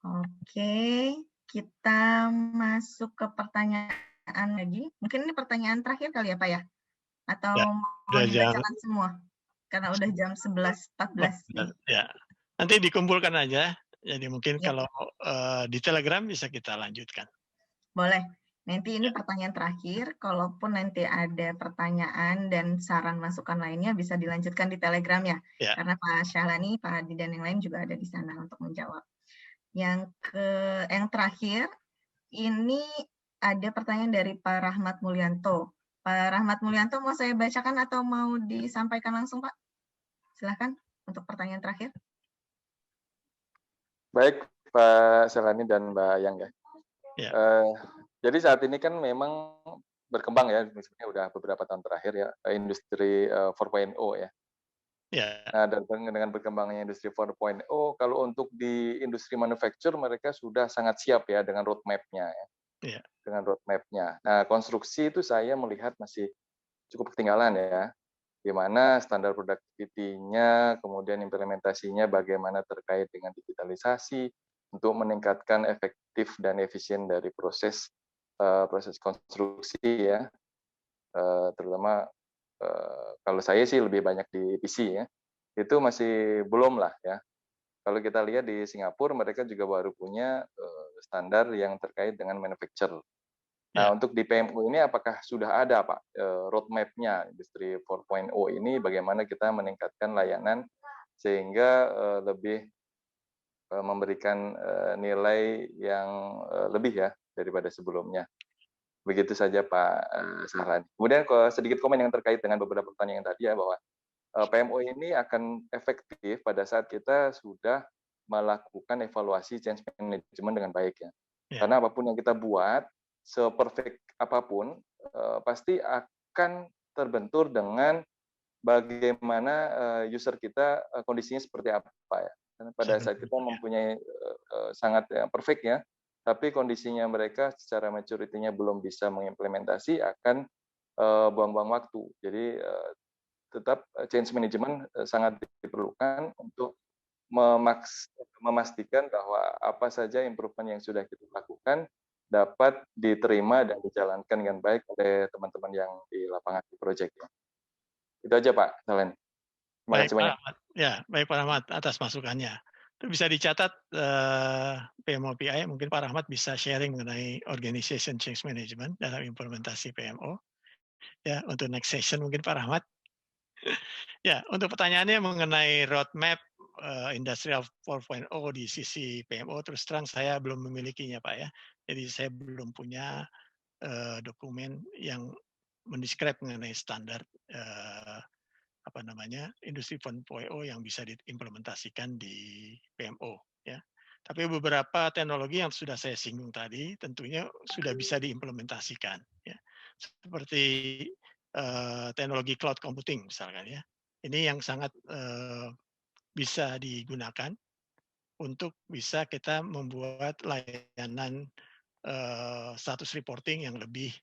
Oke, kita masuk ke pertanyaan lagi. Mungkin ini pertanyaan terakhir kali ya Pak ya? Atau mau dibacakan semua? Karena udah jam 11.14. Ya, nanti dikumpulkan aja. Jadi mungkin kalau di Telegram bisa kita lanjutkan. Boleh. Nanti ini pertanyaan terakhir. Kalaupun nanti ada pertanyaan dan saran masukan lainnya bisa dilanjutkan di Telegram ya. Karena Pak Syahlani, Pak Adi, dan yang lain juga ada di sana untuk menjawab. Yang terakhir, ini ada pertanyaan dari Pak Rahmat Mulyanto. Pak Rahmat Mulyanto mau saya bacakan atau mau disampaikan langsung Pak? Silahkan untuk pertanyaan terakhir. Baik Pak Syahlani dan Mbak Yang ya. Jadi saat ini kan memang berkembang ya, misalnya udah beberapa tahun terakhir ya, industri 4.0 ya. Nah, dengan berkembangnya industri 4.0, kalau untuk di industri manufacture mereka sudah sangat siap ya dengan roadmap-nya ya. Dengan roadmap-nya. Nah, konstruksi itu saya melihat masih cukup ketinggalan ya. Di mana standar productivity-nya, kemudian implementasinya bagaimana terkait dengan digitalisasi untuk meningkatkan efektif dan efisien dari proses konstruksi ya, terutama kalau saya sih lebih banyak di PC ya, itu masih belum lah ya. Kalau kita lihat di Singapura mereka juga baru punya standar yang terkait dengan manufacture. Nah untuk di PMU ini apakah sudah ada Pak roadmap-nya industri 4.0 ini, bagaimana kita meningkatkan layanan sehingga lebih memberikan nilai yang lebih ya daripada sebelumnya. Begitu saja Pak Sahrani. Kemudian sedikit komen yang terkait dengan beberapa pertanyaan tadi ya, bahwa PMO ini akan efektif pada saat kita sudah melakukan evaluasi change management dengan baik ya. Karena apapun yang kita buat, seperfect apapun, pasti akan terbentur dengan bagaimana user kita kondisinya seperti apa ya. Karena pada saat kita mempunyai sangat perfect ya, tapi kondisinya mereka secara maturity-nya belum bisa mengimplementasi, akan buang-buang waktu. Jadi tetap change management sangat diperlukan untuk memastikan bahwa apa saja improvement yang sudah kita lakukan dapat diterima dan dijalankan dengan baik oleh teman-teman yang di lapangan di project. Itu aja Pak Salen. Terima kasih banyak. Ya, baik Pak Rahmat atas masukannya. Itu bisa dicatat PMO PI, mungkin Pak Rahmat bisa sharing mengenai organization change management dalam implementasi PMO. Ya, untuk next session mungkin Pak Rahmat. Ya, untuk pertanyaannya mengenai roadmap Industrial 4.0 di sisi PMO, terus terang saya belum memilikinya Pak ya. Jadi saya belum punya dokumen yang mendescribe mengenai standar Industri 4.0 yang bisa diimplementasikan di PMO ya. Tapi beberapa teknologi yang sudah saya singgung tadi tentunya sudah bisa diimplementasikan ya. Seperti teknologi cloud computing misalkan ya. Ini yang sangat bisa digunakan untuk bisa kita membuat layanan status reporting yang lebih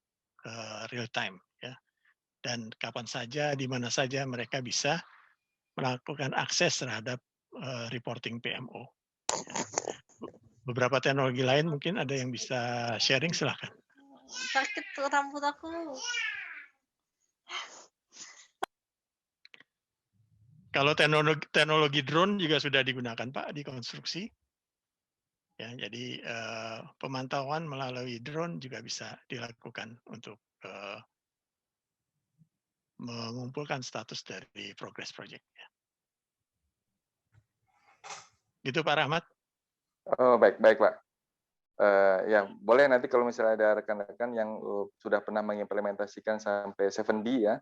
real time ya. Dan kapan saja, di mana saja mereka bisa melakukan akses terhadap reporting PMO. Beberapa teknologi lain mungkin ada yang bisa sharing, silahkan. Sakit tuh rambut aku. Kalau teknologi drone juga sudah digunakan Pak di konstruksi. Ya, jadi pemantauan melalui drone juga bisa dilakukan untuk mengumpulkan status dari progress project. Gitu Pak Rahmat. Oh, baik Pak. Ya boleh nanti kalau misalnya ada rekan-rekan yang sudah pernah mengimplementasikan sampai 7D ya,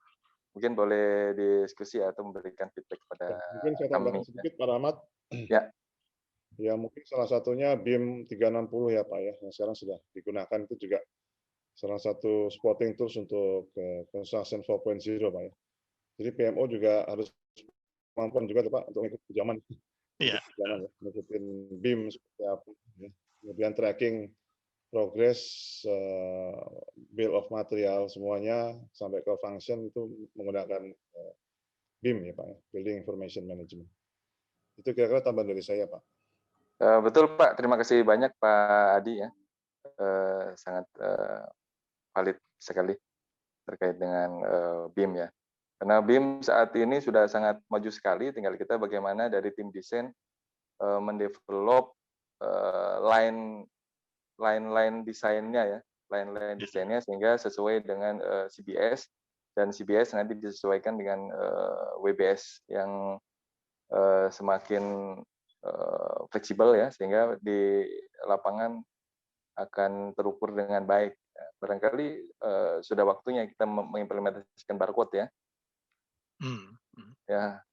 mungkin boleh diskusi atau memberikan feedback kepada mungkin saya tambahkan sedikit Pak Rahmat. Ya. Ya mungkin salah satunya BIM 360 ya Pak ya, yang sekarang sudah digunakan, itu juga salah satu spotting tools untuk construction 4.0 Pak ya. Jadi PMO juga harus kemampuan juga Pak untuk mengikuti zaman. Iya. Zaman ya, mengikuti BIM seperti apa ya. Kemudian tracking progress bill of material semuanya sampai ke function itu menggunakan BIM ya Pak ya, Building Information Management. Itu kira-kira tambahan dari saya Pak. Betul Pak, terima kasih banyak Pak Adi ya, sangat valid sekali terkait dengan BIM ya. Karena BIM saat ini sudah sangat maju sekali, tinggal kita bagaimana dari tim desain mendevelop line desainnya ya, line desainnya sehingga sesuai dengan CBS, dan CBS nanti disesuaikan dengan WBS yang semakin fleksibel ya, sehingga di lapangan akan terukur dengan baik. Barangkali sudah waktunya kita mengimplementasikan barcode ya. Ya,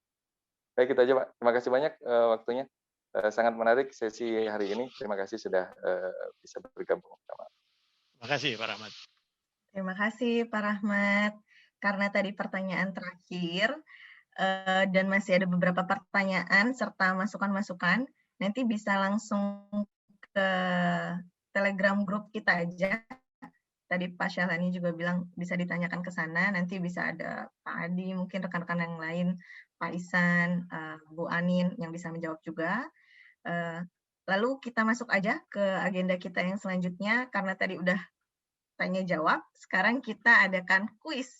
baik itu aja Pak. Terima kasih banyak waktunya. Sangat menarik sesi hari ini. Terima kasih sudah bisa bergabung bersama. Terima kasih Pak Rahmat. Terima kasih Pak Rahmat. Karena tadi pertanyaan terakhir, dan masih ada beberapa pertanyaan serta masukan-masukan, nanti bisa langsung ke Telegram grup kita aja. Tadi Pak Syahrani juga bilang bisa ditanyakan ke sana, nanti bisa ada Pak Adi, mungkin rekan-rekan yang lain, Pak Isan, Bu Anin yang bisa menjawab juga. Lalu kita masuk aja ke agenda kita yang selanjutnya, karena tadi udah tanya-jawab, sekarang kita adakan kuis.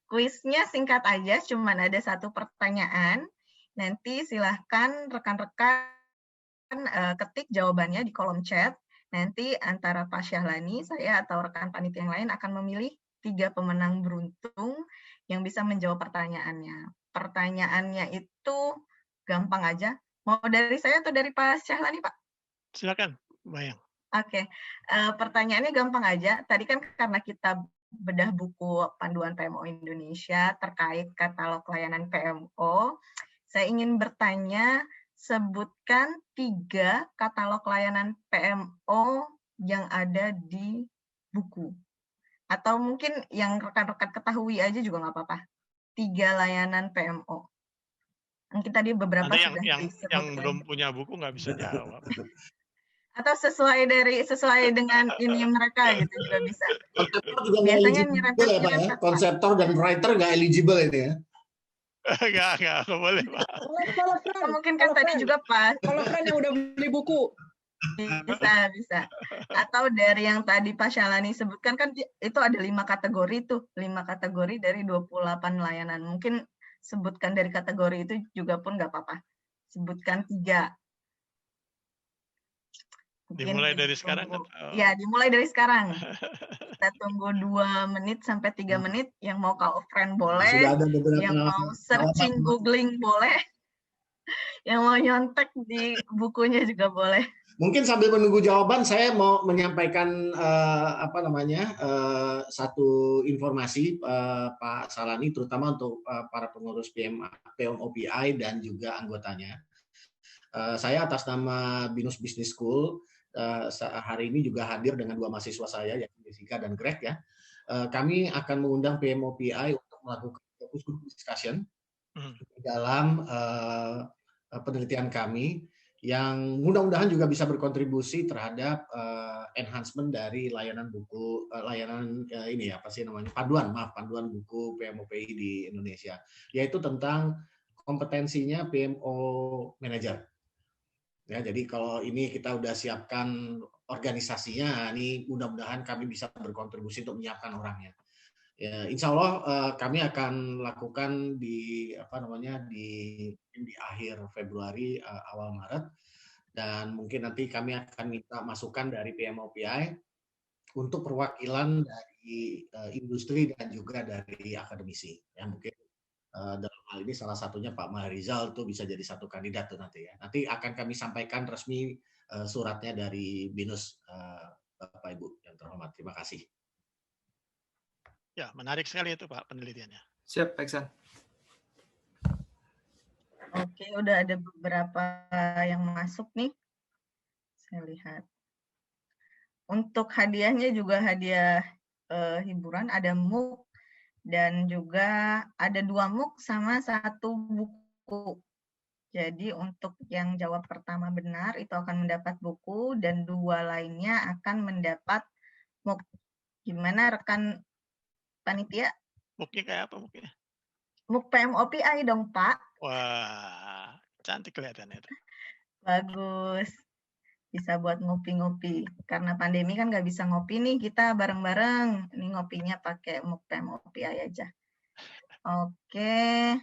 Kuisnya singkat aja, cuman ada satu pertanyaan. Nanti silahkan rekan-rekan ketik jawabannya di kolom chat. Nanti antara Pak Syahrani, saya atau rekan panitia yang lain akan memilih 3 pemenang beruntung yang bisa menjawab pertanyaannya. Pertanyaannya itu gampang aja. Mau dari saya atau dari Pak Syahrani, Pak? Silakan, Bayang. Oke, pertanyaannya gampang aja. Tadi kan karena kita bedah buku panduan PMO Indonesia terkait katalog layanan PMO, saya ingin bertanya, sebutkan 3 katalog layanan PMO yang ada di buku. Atau mungkin yang rekan-rekan ketahui aja juga nggak apa-apa. 3 layanan PMO. Mungkin tadi beberapa Nanti sudah yang disebutkan. belum punya buku nggak bisa jawab. Atau sesuai dengan ini mereka gitu juga bisa. Konseptor juga nggak Biasanya eligible ya Pak ya? nyerempet-nyerempet, Pak. Konseptor dan writer nggak eligible itu ya? Nggak boleh, Pak. Atau mungkin kan tadi juga Pak. Kalau friend yang udah beli buku. Bisa. Atau dari yang tadi Pak Syalani sebutkan kan itu ada 5 kategori tuh, 5 kategori dari 28 layanan. Mungkin sebutkan dari kategori itu juga pun nggak apa-apa. Sebutkan 3. Dimulai dari sekarang kan? Ya, dimulai dari sekarang. Kita tunggu 2 menit sampai 3 menit. Yang mau call a friend boleh, Sudah ada beberapa yang mau searching, googling boleh, yang mau nyontek di bukunya juga boleh. Mungkin sambil menunggu jawaban, saya mau menyampaikan satu informasi Pak Salani, terutama untuk para pengurus PMOPI dan juga anggotanya. Saya atas nama Binus Business School hari ini juga hadir dengan 2 mahasiswa saya, yakni Jessica dan Greg ya. Kami akan mengundang PMOPI untuk melakukan fokus group discussion dalam penelitian kami yang mudah-mudahan juga bisa berkontribusi terhadap enhancement dari layanan buku panduan buku PMOPI di Indonesia, yaitu tentang kompetensinya PMO manager. Ya, jadi kalau ini kita udah siapkan organisasinya, ini mudah-mudahan kami bisa berkontribusi untuk menyiapkan orangnya. Ya, insya Allah kami akan lakukan di akhir Februari awal Maret, dan mungkin nanti kami akan minta masukan dari PMOPI untuk perwakilan dari industri dan juga dari akademisi. Ya, mungkin dalam hal ini salah satunya Pak Mahrizal tuh bisa jadi satu kandidat tuh nanti ya. Nanti akan kami sampaikan resmi suratnya dari Binus, Bapak Ibu yang terhormat. Terima kasih. Ya, menarik sekali itu Pak penelitiannya. Siap, Pak Iksan. Oke, udah ada beberapa yang masuk nih. Saya lihat. Untuk hadiahnya juga hadiah hiburan, ada MOOC dan juga ada 2 MOOC sama 1 buku. Jadi untuk yang jawab pertama benar itu akan mendapat buku dan 2 lainnya akan mendapat MOOC. Gimana rekan panitia? MOOC-nya kayak apa MOOC-nya? MOOC PMOPI dong, Pak. Wah, cantik kelihatannya itu. Bagus. Bisa buat ngopi-ngopi. Karena pandemi kan nggak bisa ngopi nih, kita bareng-bareng. Ini ngopinya pakai MOOC PMOPI aja. Oke.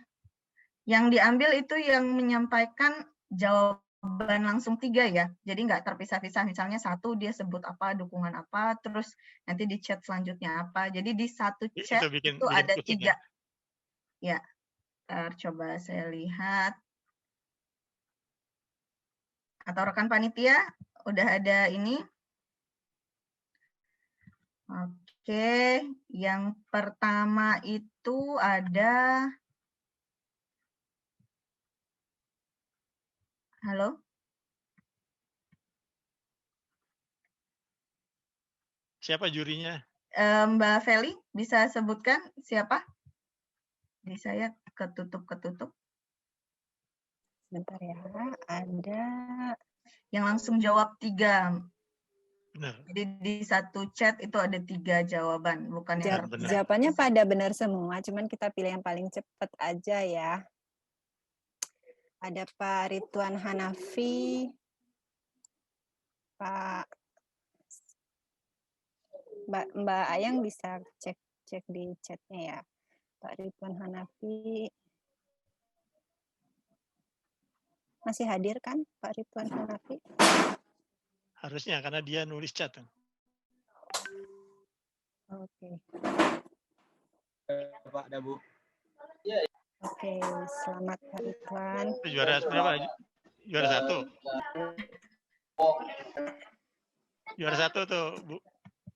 Yang diambil itu yang menyampaikan jawaban langsung 3 ya. Jadi nggak terpisah-pisah. Misalnya 1 dia sebut apa, dukungan apa, terus nanti di chat selanjutnya apa. Jadi di satu chat itu ada 3. Ya. Coba saya lihat. Atau rekan panitia udah ada ini. Oke, yang pertama itu ada. Halo? Siapa jurinya? Mbak Feli, bisa sebutkan siapa? Di saya ketutup. Bentar ya, ada yang langsung jawab 3. Benar. Jadi di satu chat itu ada 3 jawaban, bukan yang jawabannya pada benar semua, cuman kita pilih yang paling cepat aja ya. Ada Pak Ridwan Hanafi, Mbak Ayang bisa cek di chatnya ya. Pak Ridwan Hanafi masih hadir kan Pak Ridwan Hanafi? Harusnya karena dia nulis chat. Oke. Pak, ada Bu. Oke, selamat Pak Ridwan. Juara berapa? Juara 1. Juara 1 tuh, Bu.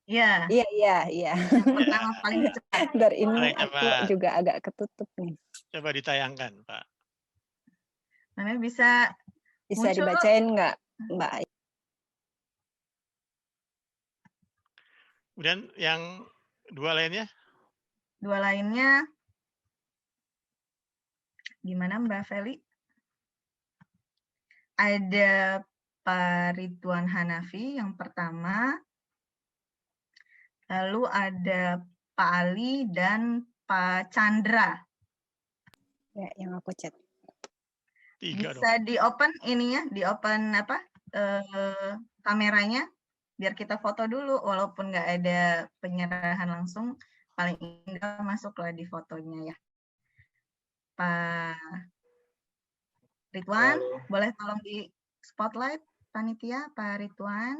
Iya. Iya. Yang pertama paling cepat. Bentar, ini Paling aku cepat. juga agak ketutup nih. Coba ditayangkan, Pak. Namanya bisa Bisa muncul. dibacain nggak, Mbak? Kemudian yang dua lainnya? Dua lainnya gimana Mbak Feli? Ada Pak Ridwan Hanafi yang pertama, lalu ada Pak Ali dan Pak Chandra. Ya, yang aku chat. Bisa di open ininya, di open apa kameranya, biar kita foto dulu, walaupun nggak ada penyerahan langsung, paling enggak masuklah di fotonya ya. Pak Ridwan, boleh tolong di spotlight panitia, Pak Ridwan.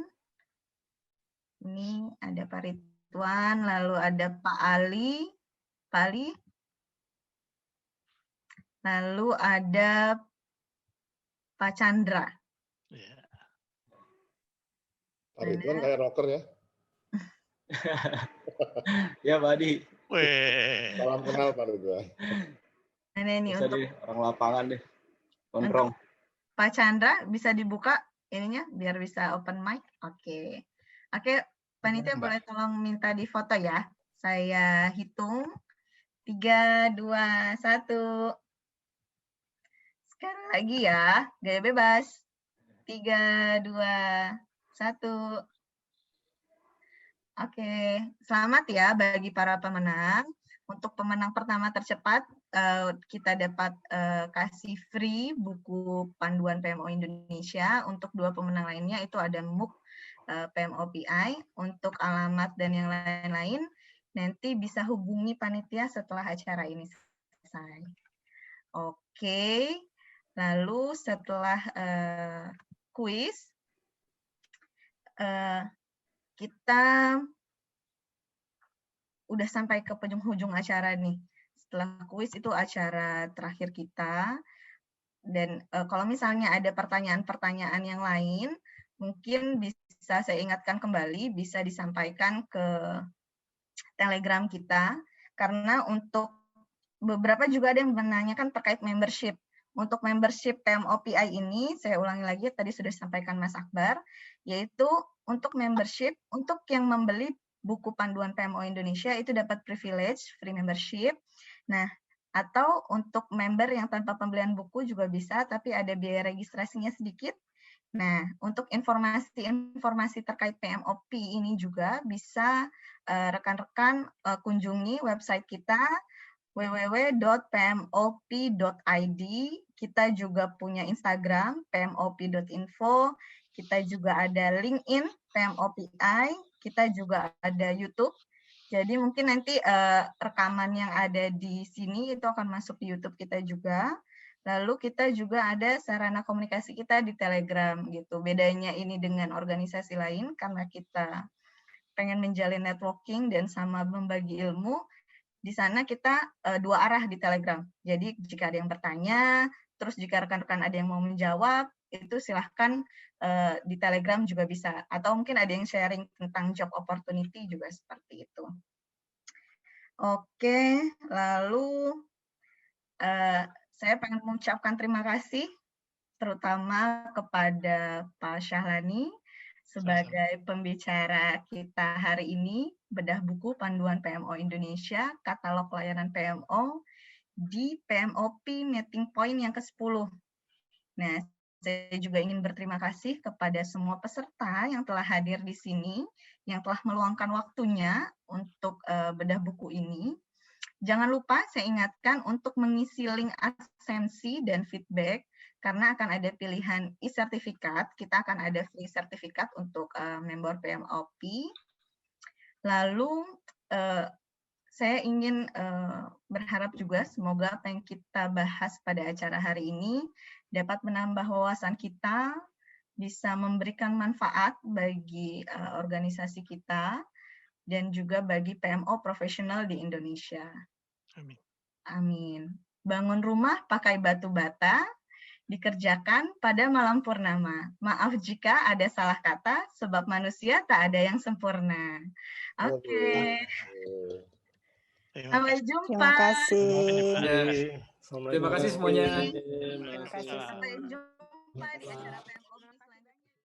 Ini ada Pak Ridwan, lalu ada Pak Ali. Pak Ali. Lalu ada Pak Chandra. Pak Ridwan kayak rocker ya. Ya, Pak Adi. Salam kenal Pak Ridwan. Nah, ini Bisa untuk deh, orang lapangan deh. Gondrong. Pak Chandra bisa dibuka ininya biar bisa open mic. Oke. Oke, panitia boleh tolong minta di foto ya. Saya hitung 3, 2, 1. Sekali lagi ya, gaya bebas. 3, 2, 1. Oke, selamat ya bagi para pemenang. Untuk pemenang pertama tercepat, kita dapat kasih free buku panduan PMO Indonesia. Untuk 2 pemenang lainnya itu ada MOOC PMO PI. Untuk alamat dan yang lain-lain, nanti bisa hubungi panitia setelah acara ini selesai. Oke, lalu setelah kuis, kita udah sampai ke penghujung acara nih. Setelah kuis itu acara terakhir kita. Dan kalau misalnya ada pertanyaan-pertanyaan yang lain, mungkin bisa saya ingatkan kembali, bisa disampaikan ke Telegram kita. Karena untuk beberapa juga ada yang menanyakan terkait membership. Untuk membership PMOPI ini, saya ulangi lagi, tadi sudah disampaikan Mas Akbar, yaitu untuk membership, untuk yang membeli buku panduan PMO Indonesia itu dapat privilege, free membership. Nah, atau untuk member yang tanpa pembelian buku juga bisa, tapi ada biaya registrasinya sedikit. Nah, untuk informasi-informasi terkait PMOP ini juga bisa rekan-rekan kunjungi website kita www.pmop.id. Kita juga punya Instagram pmop.info. Kita juga ada LinkedIn PMOPI. Kita juga ada YouTube. Jadi mungkin nanti rekaman yang ada di sini itu akan masuk di YouTube kita juga. Lalu kita juga ada sarana komunikasi kita di Telegram gitu. Bedanya ini dengan organisasi lain karena kita pengen menjalin networking dan sama membagi ilmu. Di sana kita 2 arah di Telegram. Jadi jika ada yang bertanya, terus jika rekan-rekan ada yang mau menjawab, itu silahkan di Telegram juga bisa. Atau mungkin ada yang sharing tentang job opportunity juga seperti itu. Oke, lalu saya pengen mengucapkan terima kasih terutama kepada Pak Syahlani sebagai pembicara kita hari ini, bedah buku panduan PMO Indonesia, katalog layanan PMO di PMOP Meeting Point yang ke-10. Nah, saya juga ingin berterima kasih kepada semua peserta yang telah hadir di sini, yang telah meluangkan waktunya untuk bedah buku ini. Jangan lupa saya ingatkan untuk mengisi link absensi dan feedback, karena akan ada pilihan e-sertifikat. Kita akan ada free sertifikat untuk member PMOP. Lalu saya ingin berharap juga semoga apa yang kita bahas pada acara hari ini dapat menambah wawasan kita, bisa memberikan manfaat bagi organisasi kita, dan juga bagi PMO profesional di Indonesia. Amin. Amin. Bangun rumah pakai batu bata, dikerjakan pada malam purnama. Maaf jika ada salah kata, sebab manusia tak ada yang sempurna. Oke. Sampai jumpa. Terima kasih. Terima kasih semuanya. Terima kasih. Sampai jumpa di acara